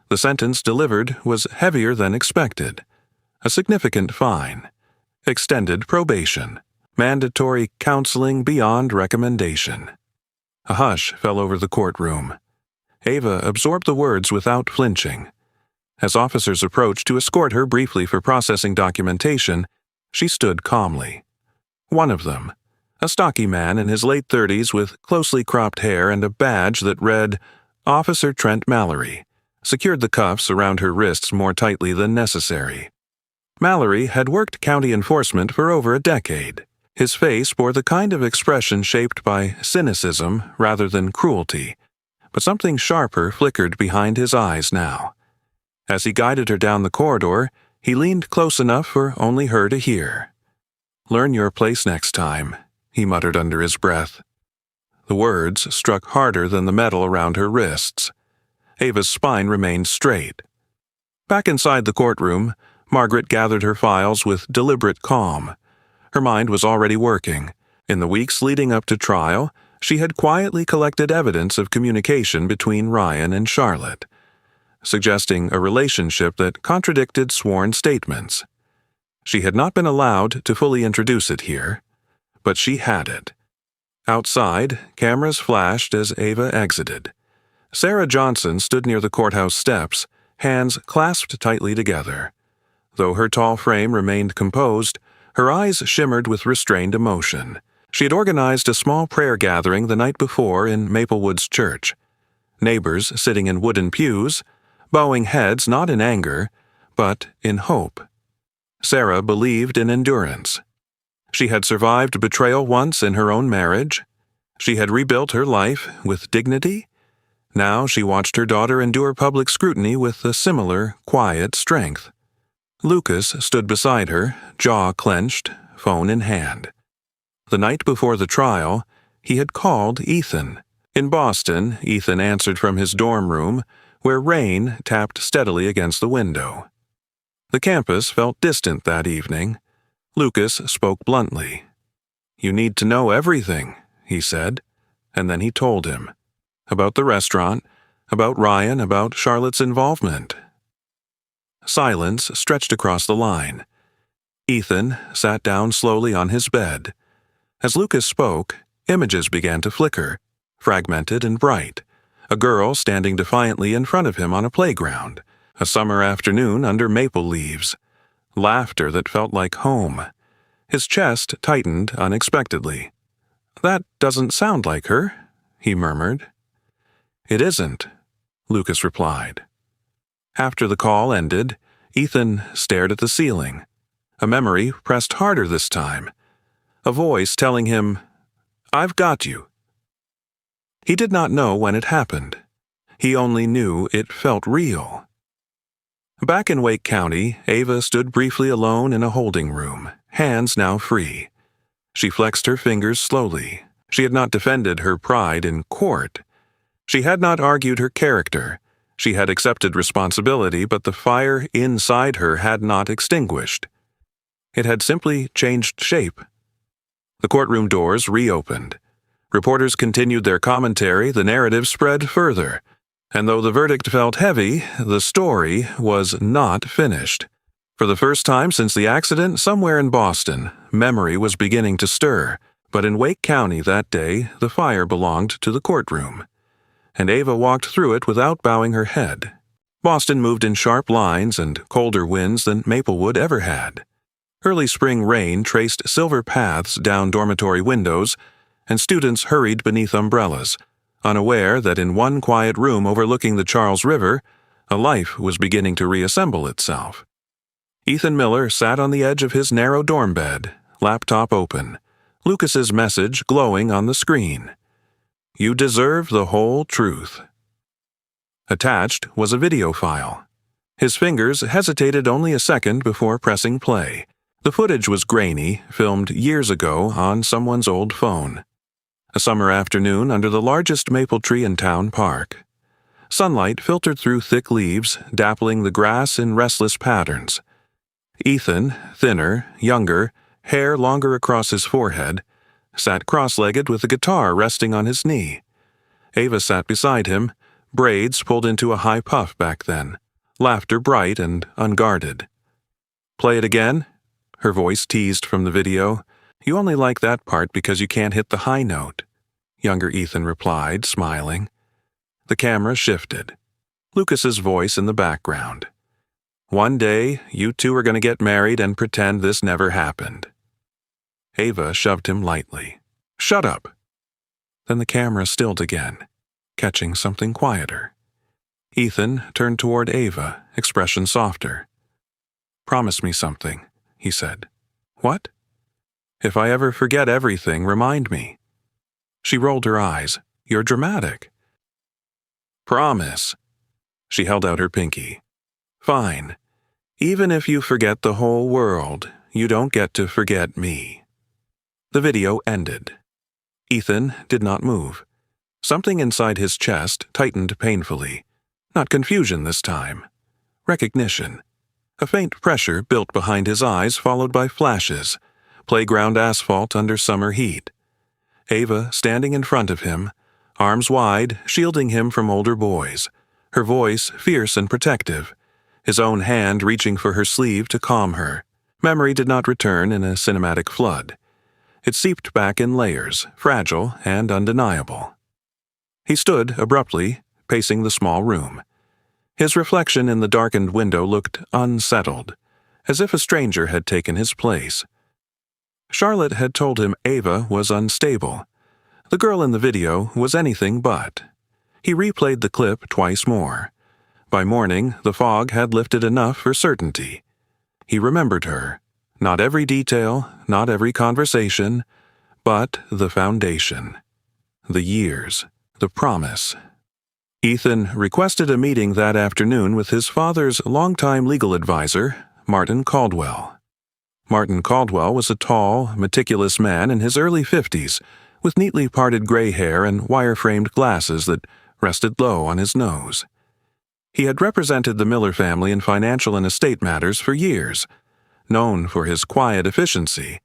The sentence delivered was heavier than expected. A significant fine, extended probation, mandatory counseling beyond recommendation. A hush fell over the courtroom. Ava absorbed the words without flinching. As officers approached to escort her briefly for processing documentation, she stood calmly. One of them, a stocky man in his late 30s with closely cropped hair and a badge that read, "Officer Trent Mallory," secured the cuffs around her wrists more tightly than necessary. Mallory had worked county enforcement for over a decade. His face bore the kind of expression shaped by cynicism rather than cruelty, but something sharper flickered behind his eyes now. As he guided her down the corridor, he leaned close enough for only her to hear. "Learn your place next time," he muttered under his breath. The words struck harder than the metal around her wrists. Ava's spine remained straight. Back inside the courtroom, Margaret gathered her files with deliberate calm. Her mind was already working. In the weeks leading up to trial, she had quietly collected evidence of communication between Ryan and Charlotte, suggesting a relationship that contradicted sworn statements. She had not been allowed to fully introduce it here, but she had it. Outside, cameras flashed as Ava exited. Sarah Johnson stood near the courthouse steps, hands clasped tightly together. Though her tall frame remained composed, her eyes shimmered with restrained emotion. She had organized a small prayer gathering the night before in Maplewoods Church. Neighbors sitting in wooden pews, bowing heads not in anger, but in hope. Sarah believed in endurance. She had survived betrayal once in her own marriage. She had rebuilt her life with dignity. Now she watched her daughter endure public scrutiny with a similar, quiet strength. Lucas stood beside her, jaw clenched, phone in hand. The night before the trial, he had called Ethan. In Boston, Ethan answered from his dorm room, where rain tapped steadily against the window. The campus felt distant that evening. Lucas spoke bluntly. "You need to know everything," he said, and then he told him. About the restaurant, about Ryan, about Charlotte's involvement. Silence stretched across the line. Ethan sat down slowly on his bed. As Lucas spoke, images began to flicker, fragmented and bright. A girl standing defiantly in front of him on a playground, a summer afternoon under maple leaves, laughter that felt like home. His chest tightened unexpectedly. "That doesn't sound like her," he murmured. "It isn't," Lucas replied. After the call ended, Ethan stared at the ceiling. A memory pressed harder this time. A voice telling him, "I've got you." He did not know when it happened. He only knew it felt real. Back in Wake County, Ava stood briefly alone in a holding room, hands now free. She flexed her fingers slowly. She had not defended her pride in court. She had not argued her character. She had accepted responsibility, but the fire inside her had not extinguished. It had simply changed shape. The courtroom doors reopened. Reporters continued their commentary, the narrative spread further. And though the verdict felt heavy, the story was not finished. For the first time since the accident, somewhere in Boston, memory was beginning to stir. But in Wake County that day, the fire belonged to the courtroom. And Ava walked through it without bowing her head. Boston moved in sharp lines and colder winds than Maplewood ever had. Early spring rain traced silver paths down dormitory windows, and students hurried beneath umbrellas, unaware that in one quiet room overlooking the Charles River, a life was beginning to reassemble itself. Ethan Miller sat on the edge of his narrow dorm bed, laptop open, Lucas's message glowing on the screen. "You deserve the whole truth." Attached was a video file. His fingers hesitated only a second before pressing play. The footage was grainy, filmed years ago on someone's old phone. A summer afternoon under the largest maple tree in town park. Sunlight filtered through thick leaves, dappling the grass in restless patterns. Ethan, thinner, younger, hair longer across his forehead, sat cross-legged with a guitar resting on his knee. Ava sat beside him, braids pulled into a high puff back then, laughter bright and unguarded. "Play it again?" Her voice teased from the video. "You only like that part because you can't hit the high note," younger Ethan replied, smiling. The camera shifted. Lucas's voice in the background. "One day, you two are going to get married and pretend this never happened." Ava shoved him lightly. "Shut up." Then the camera stilled again, catching something quieter. Ethan turned toward Ava, expression softer. "Promise me something," he said. "What?" "If I ever forget everything, remind me." She rolled her eyes. "You're dramatic." "Promise." She held out her pinky. "Fine. Even if you forget the whole world, you don't get to forget me." The video ended. Ethan did not move. Something inside his chest tightened painfully. Not confusion this time. Recognition. A faint pressure built behind his eyes, followed by flashes. Playground asphalt under summer heat. Ava standing in front of him, arms wide, shielding him from older boys. Her voice fierce and protective. His own hand reaching for her sleeve to calm her. Memory did not return in a cinematic flood. It seeped back in layers, fragile and undeniable. He stood abruptly, pacing the small room. His reflection in the darkened window looked unsettled, as if a stranger had taken his place. Charlotte had told him Ava was unstable. The girl in the video was anything but. He replayed the clip twice more. By morning, the fog had lifted enough for certainty. He remembered her. Not every detail, not every conversation, but the foundation. The years, the promise. Ethan requested a meeting that afternoon with his father's longtime legal advisor, Martin Caldwell. Martin Caldwell was a tall, meticulous man in his early 50s, with neatly parted gray hair and wire-framed glasses that rested low on his nose. He had represented the Miller family in financial and estate matters for years. Known for his quiet efficiency,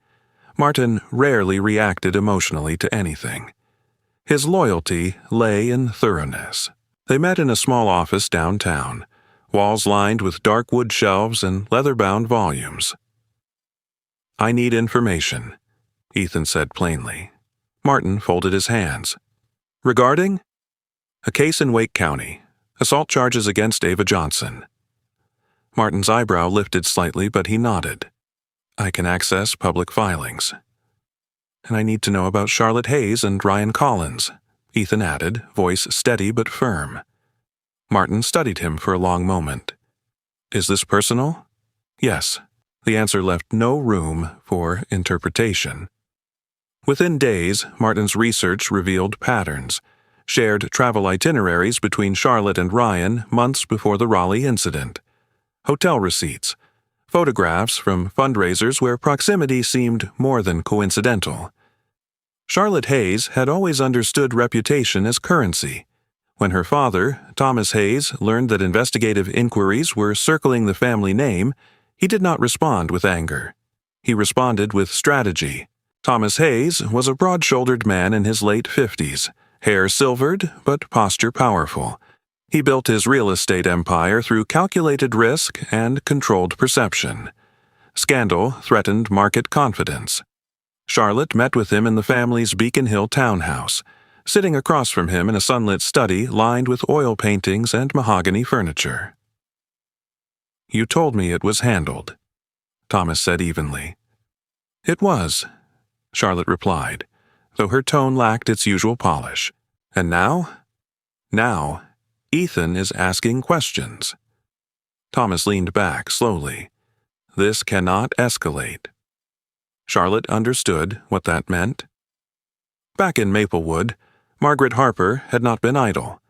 Martin rarely reacted emotionally to anything. His loyalty lay in thoroughness. They met in a small office downtown, walls lined with dark wood shelves and leather-bound volumes. "I need information," Ethan said plainly. Martin folded his hands. "Regarding?" "A case in Wake County. Assault charges against Ava Johnson." Martin's eyebrow lifted slightly, but he nodded. "I can access public filings." "And I need to know about Charlotte Hayes and Ryan Collins," Ethan added, voice steady but firm. Martin studied him for a long moment. "Is this personal?" "Yes." The answer left no room for interpretation. Within days, Martin's research revealed patterns. Shared travel itineraries between Charlotte and Ryan months before the Raleigh incident. Hotel receipts. Photographs from fundraisers where proximity seemed more than coincidental. Charlotte Hayes had always understood reputation as currency. When her father, Thomas Hayes, learned that investigative inquiries were circling the family name, he did not respond with anger. He responded with strategy. Thomas Hayes was a broad-shouldered man in his late 50s, hair silvered but posture powerful. He built his real estate empire through calculated risk and controlled perception. Scandal threatened market confidence. Charlotte met with him in the family's Beacon Hill townhouse, sitting across from him in a sunlit study lined with oil paintings and mahogany furniture. "You told me it was handled," Thomas said evenly. "It was," Charlotte replied, though her tone lacked its usual polish. "And now?" "Now, Ethan is asking questions." Thomas leaned back slowly. "This cannot escalate." Charlotte understood what that meant. Back in Maplewood, Margaret Harper had not been idle.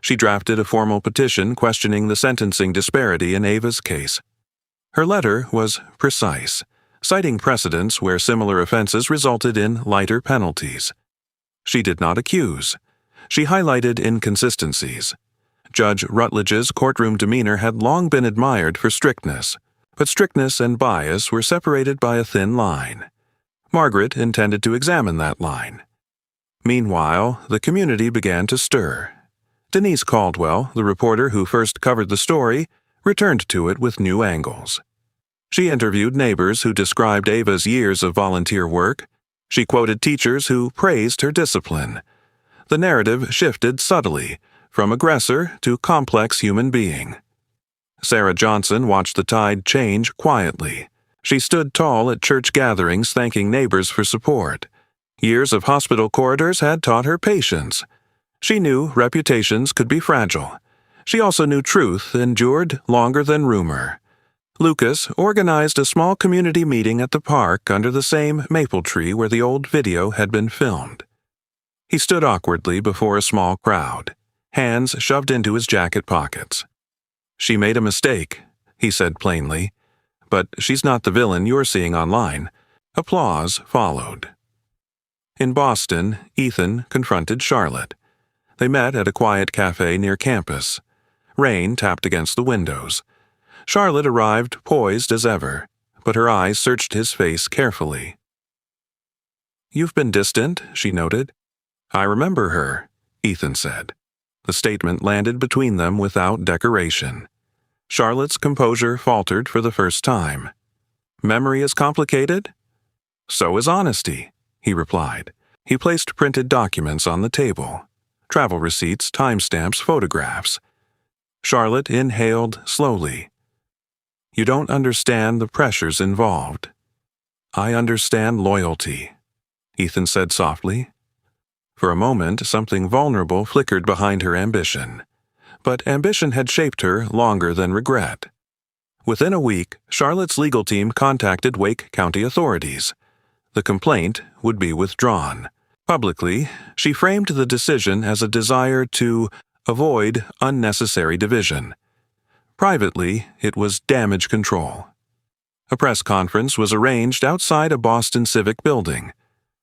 She drafted a formal petition questioning the sentencing disparity in Ava's case. Her letter was precise, citing precedents where similar offenses resulted in lighter penalties. She did not accuse. She highlighted inconsistencies. Judge Rutledge's courtroom demeanor had long been admired for strictness, but strictness and bias were separated by a thin line. Margaret intended to examine that line. Meanwhile, the community began to stir. Denise Caldwell, the reporter who first covered the story, returned to it with new angles. She interviewed neighbors who described Ava's years of volunteer work. She quoted teachers who praised her discipline. The narrative shifted subtly, from aggressor to complex human being. Sarah Johnson watched the tide change quietly. She stood tall at church gatherings thanking neighbors for support. Years of hospital corridors had taught her patience. She knew reputations could be fragile. She also knew truth endured longer than rumor. Lucas organized a small community meeting at the park under the same maple tree where the old video had been filmed. He stood awkwardly before a small crowd, hands shoved into his jacket pockets. "She made a mistake," he said plainly, "but she's not the villain you're seeing online." Applause followed. In Boston, Ethan confronted Charlotte. They met at a quiet cafe near campus. Rain tapped against the windows. Charlotte arrived poised as ever, but her eyes searched his face carefully. "You've been distant," she noted. "I remember her," Ethan said. The statement landed between them without decoration. Charlotte's composure faltered for the first time. "Memory is complicated?" "So is honesty," he replied. He placed printed documents on the table. Travel receipts, timestamps, photographs. Charlotte inhaled slowly. "You don't understand the pressures involved." "I understand loyalty," Ethan said softly. For a moment, something vulnerable flickered behind her ambition. But ambition had shaped her longer than regret. Within a week, Charlotte's legal team contacted Wake County authorities. The complaint would be withdrawn. Publicly, she framed the decision as a desire to avoid unnecessary division. Privately, it was damage control. A press conference was arranged outside a Boston Civic building.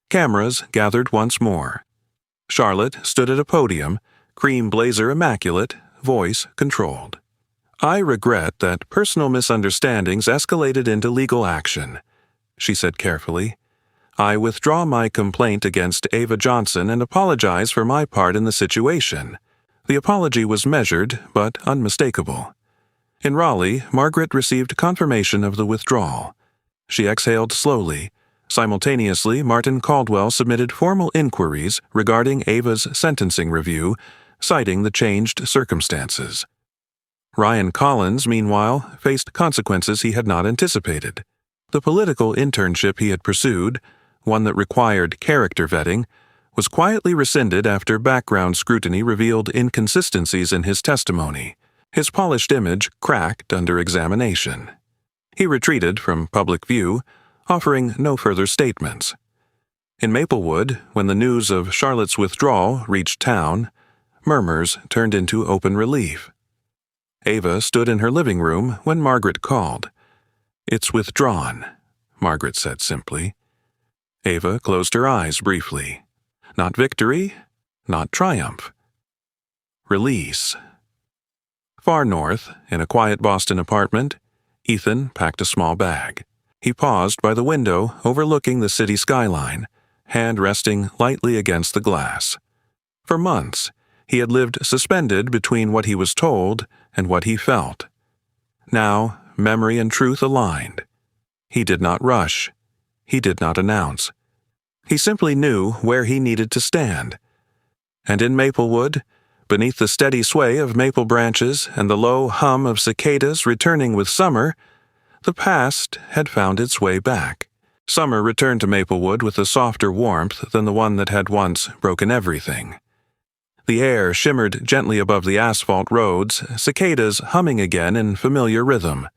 Cameras gathered once more. Charlotte stood at a podium, cream blazer immaculate, voice controlled. "I regret that personal misunderstandings escalated into legal action," she said carefully. "I withdraw my complaint against Ava Johnson and apologize for my part in the situation." The apology was measured but unmistakable. In Raleigh, Margaret received confirmation of the withdrawal. She exhaled slowly. Simultaneously, Martin Caldwell submitted formal inquiries regarding Ava's sentencing review, citing the changed circumstances. Ryan Collins, meanwhile, faced consequences he had not anticipated. The political internship he had pursued, one that required character vetting, was quietly rescinded after background scrutiny revealed inconsistencies in his testimony. His polished image cracked under examination. He retreated from public view, offering no further statements. In Maplewood, when the news of Charlotte's withdrawal reached town, murmurs turned into open relief. Ava stood in her living room when Margaret called. "It's withdrawn," Margaret said simply. Ava closed her eyes briefly. Not victory, not triumph. Release. Far north, in a quiet Boston apartment, Ethan packed a small bag. He paused by the window overlooking the city skyline, hand resting lightly against the glass. For months, he had lived suspended between what he was told and what he felt. Now, memory and truth aligned. He did not rush. He did not announce. He simply knew where he needed to stand. And in Maplewood, beneath the steady sway of maple branches and the low hum of cicadas returning with summer, the past had found its way back. Summer returned to Maplewood with a softer warmth than the one that had once broken everything. The air shimmered gently above the asphalt roads, cicadas humming again in familiar rhythm.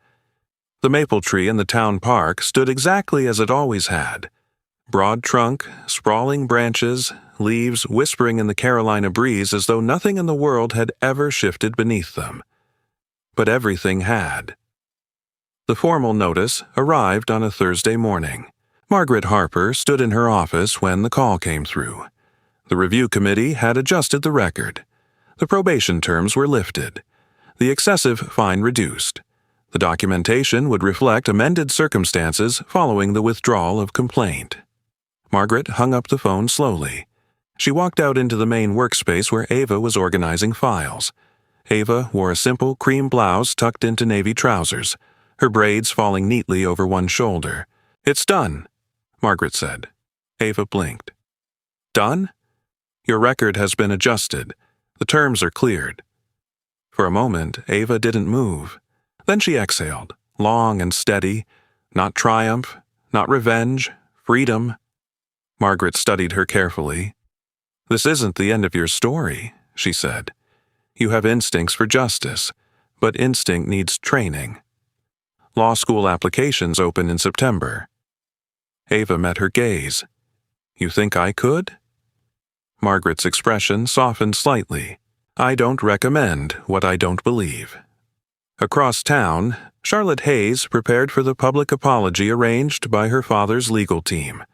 The maple tree in the town park stood exactly as it always had. Broad trunk, sprawling branches, leaves whispering in the Carolina breeze as though nothing in the world had ever shifted beneath them. But everything had. The formal notice arrived on a Thursday morning. Margaret Harper stood in her office when the call came through. The review committee had adjusted the record. The probation terms were lifted. The excessive fine reduced. The documentation would reflect amended circumstances following the withdrawal of complaint. Margaret hung up the phone slowly. She walked out into the main workspace where Ava was organizing files. Ava wore a simple cream blouse tucked into navy trousers, her braids falling neatly over one shoulder. "It's done," Margaret said. Ava blinked. "Done? Your record has been adjusted. The terms are cleared." For a moment, Ava didn't move. Then she exhaled, long and steady. Not triumph, not revenge, freedom. Margaret studied her carefully. "This isn't the end of your story," she said. "You have instincts for justice, but instinct needs training. Law school applications open in September." Ava met her gaze. "You think I could?" Margaret's expression softened slightly. "I don't recommend what I don't believe." Across town, Charlotte Hayes prepared for the public apology arranged by her father's legal team.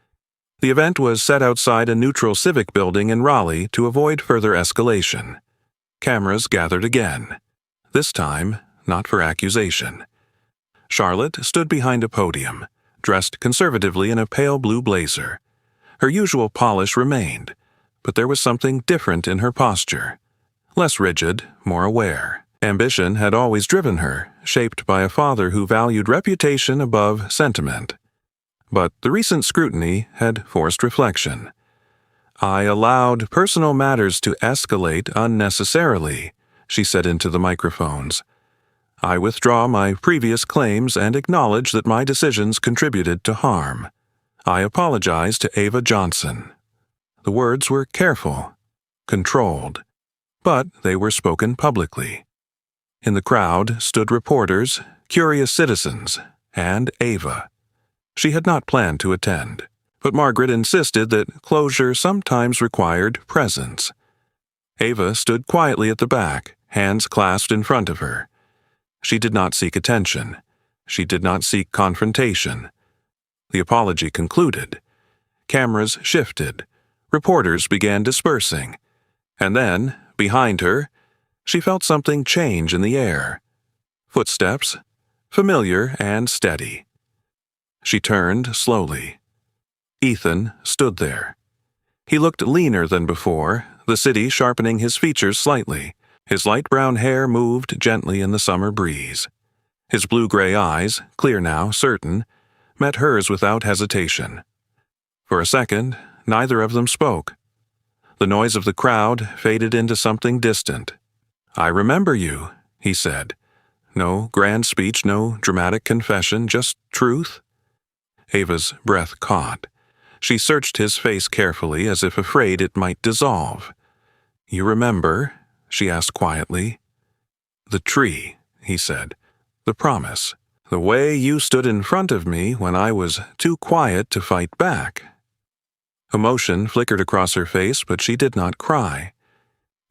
The event was set outside a neutral civic building in Raleigh to avoid further escalation. Cameras gathered again. This time, not for accusation. Charlotte stood behind a podium, dressed conservatively in a pale blue blazer. Her usual polish remained, but there was something different in her posture. Less rigid, more aware. Ambition had always driven her, shaped by a father who valued reputation above sentiment. But the recent scrutiny had forced reflection. "I allowed personal matters to escalate unnecessarily," she said into the microphones. "I withdraw my previous claims and acknowledge that my decisions contributed to harm. I apologize to Ava Johnson." The words were careful, controlled, but they were spoken publicly. In the crowd stood reporters, curious citizens, and Ava. She had not planned to attend, but Margaret insisted that closure sometimes required presence. Ava stood quietly at the back, hands clasped in front of her. She did not seek attention. She did not seek confrontation. The apology concluded. Cameras shifted. Reporters began dispersing. And then, behind her, she felt something change in the air. Footsteps, familiar and steady. She turned slowly. Ethan stood there. He looked leaner than before, the city sharpening his features slightly. His light brown hair moved gently in the summer breeze. His blue-gray eyes, clear now, certain, met hers without hesitation. For a second, neither of them spoke. The noise of the crowd faded into something distant. "I remember you," he said. No grand speech, no dramatic confession, just truth. Ava's breath caught. She searched his face carefully as if afraid it might dissolve. "You remember?" she asked quietly. "The tree," he said. "The promise. The way you stood in front of me when I was too quiet to fight back." Emotion flickered across her face, but she did not cry.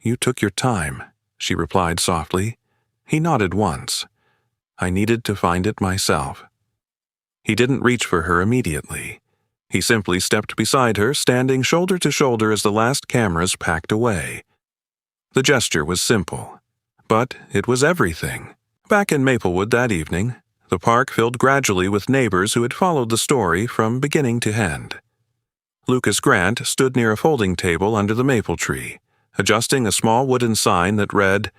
"You took your time," she replied softly. He nodded once. "I needed to find it myself." He didn't reach for her immediately. He simply stepped beside her, standing shoulder to shoulder as the last cameras packed away. The gesture was simple, but it was everything. Back in Maplewood that evening, the park filled gradually with neighbors who had followed the story from beginning to end. Lucas Grant stood near a folding table under the maple tree, adjusting a small wooden sign that read,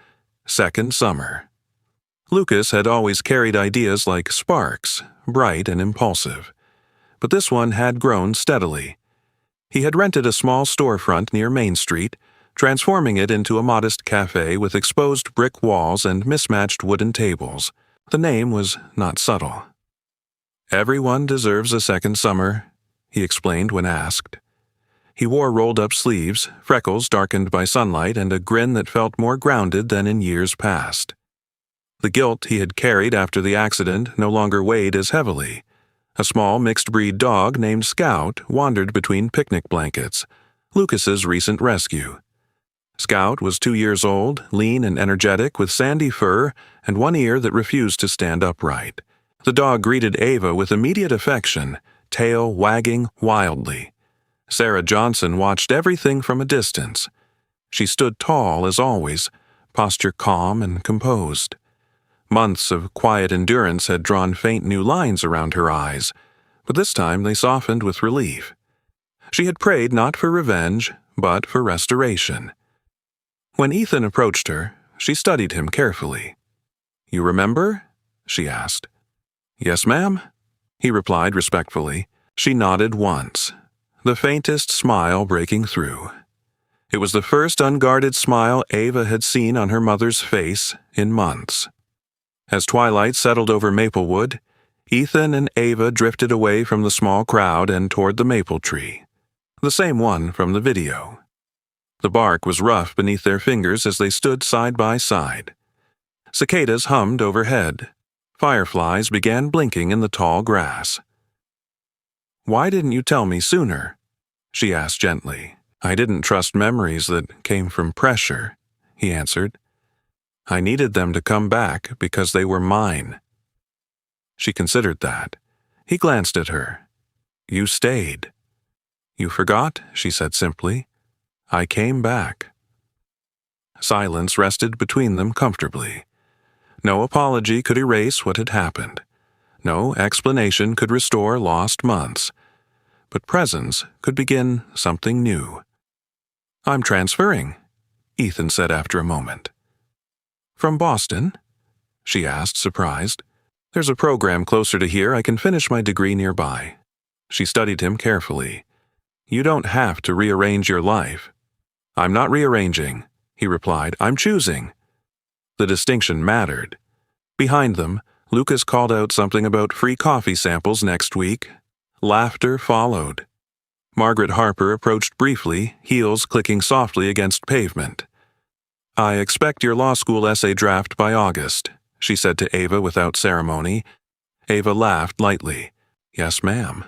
"Second Summer." Lucas had always carried ideas like sparks, bright and impulsive. But this one had grown steadily. He had rented a small storefront near Main Street, transforming it into a modest cafe with exposed brick walls and mismatched wooden tables. The name was not subtle. "Everyone deserves a second summer," he explained when asked. He wore rolled-up sleeves, freckles darkened by sunlight, and a grin that felt more grounded than in years past. The guilt he had carried after the accident no longer weighed as heavily. A small mixed-breed dog named Scout wandered between picnic blankets, Lucas's recent rescue. Scout was 2 years old, lean and energetic, with sandy fur and one ear that refused to stand upright. The dog greeted Ava with immediate affection, tail wagging wildly. Sarah Johnson watched everything from a distance. She stood tall as always, posture calm and composed. Months of quiet endurance had drawn faint new lines around her eyes, but this time they softened with relief. She had prayed not for revenge, but for restoration. When Ethan approached her, she studied him carefully. "You remember?" she asked. "Yes, ma'am," he replied respectfully. She nodded once, the faintest smile breaking through. It was the first unguarded smile Ava had seen on her mother's face in months. As twilight settled over Maplewood, Ethan and Ava drifted away from the small crowd and toward the maple tree, the same one from the video. The bark was rough beneath their fingers as they stood side by side. Cicadas hummed overhead. Fireflies began blinking in the tall grass. "Why didn't you tell me sooner?" she asked gently. "I didn't trust memories that came from pressure," he answered. "I needed them to come back because they were mine." She considered that. He glanced at her. "You stayed." "You forgot," she said simply. "I came back." Silence rested between them comfortably. No apology could erase what had happened. No explanation could restore lost months. But presence could begin something new. "I'm transferring," Ethan said after a moment. "From Boston?" she asked, surprised. "There's a program closer to here. I can finish my degree nearby." She studied him carefully. "You don't have to rearrange your life." "I'm not rearranging," he replied. "I'm choosing." The distinction mattered. Behind them, Lucas called out something about free coffee samples next week. Laughter followed. Margaret Harper approached briefly, heels clicking softly against pavement. "I expect your law school essay draft by August," she said to Ava without ceremony. Ava laughed lightly. "Yes, ma'am."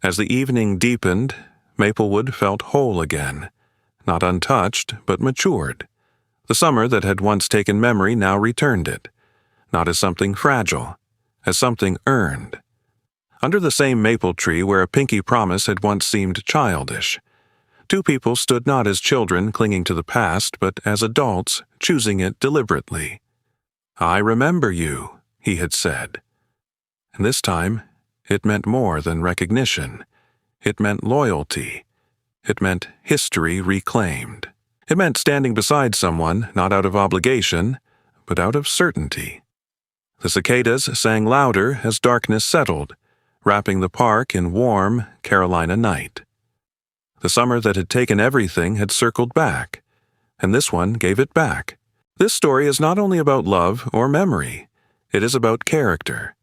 As the evening deepened, Maplewood felt whole again. Not untouched, but matured. The summer that had once taken memory now returned it. Not as something fragile, as something earned. Under the same maple tree where a pinky promise had once seemed childish, two people stood not as children clinging to the past, but as adults choosing it deliberately. "I remember you," he had said. And this time, it meant more than recognition. It meant loyalty. It meant history reclaimed. It meant standing beside someone, not out of obligation, but out of certainty. The cicadas sang louder as darkness settled, wrapping the park in warm Carolina night. The summer that had taken everything had circled back, and this one gave it back. This story is not only about love or memory, it is about character.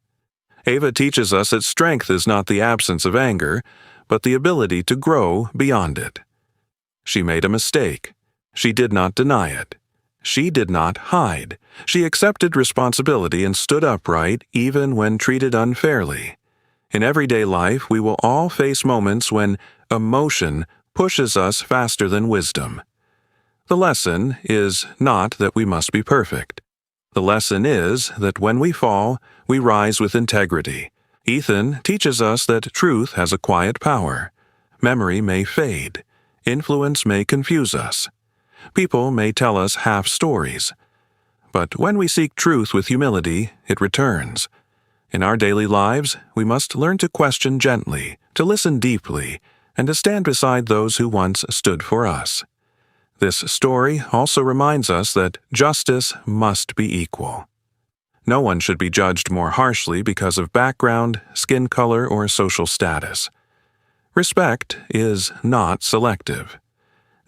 Ava teaches us that strength is not the absence of anger, but the ability to grow beyond it. She made a mistake. She did not deny it. She did not hide. She accepted responsibility and stood upright even when treated unfairly. In everyday life, we will all face moments when emotion pushes us faster than wisdom. The lesson is not that we must be perfect. The lesson is that when we fall, we rise with integrity. Ethan teaches us that truth has a quiet power. Memory may fade. Influence may confuse us. People may tell us half stories. But when we seek truth with humility, it returns. In our daily lives, we must learn to question gently, to listen deeply, and to stand beside those who once stood for us. This story also reminds us that justice must be equal. No one should be judged more harshly because of background, skin color, or social status. Respect is not selective.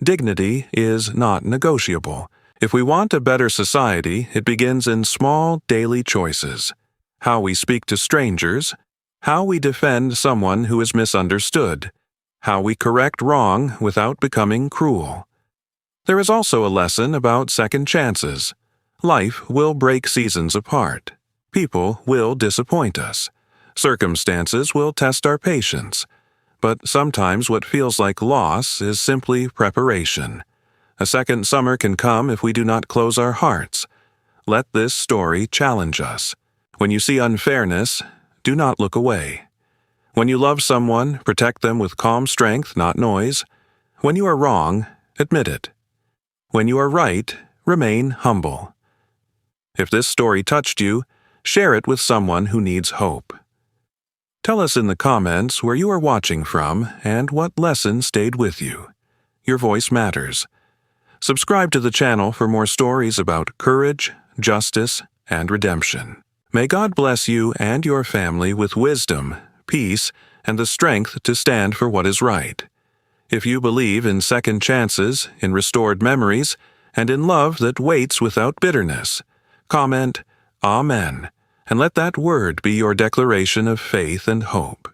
Dignity is not negotiable. If we want a better society, it begins in small daily choices. How we speak to strangers, how we defend someone who is misunderstood, how we correct wrong without becoming cruel. There is also a lesson about second chances. Life will break seasons apart. People will disappoint us. Circumstances will test our patience. But sometimes what feels like loss is simply preparation. A second summer can come if we do not close our hearts. Let this story challenge us. When you see unfairness, do not look away. When you love someone, protect them with calm strength, not noise. When you are wrong, admit it. When you are right, remain humble. If this story touched you, share it with someone who needs hope. Tell us in the comments where you are watching from and what lesson stayed with you. Your voice matters. Subscribe to the channel for more stories about courage, justice, and redemption. May God bless you and your family with wisdom, peace, and the strength to stand for what is right. If you believe in second chances, in restored memories, and in love that waits without bitterness, comment, Amen, and let that word be your declaration of faith and hope.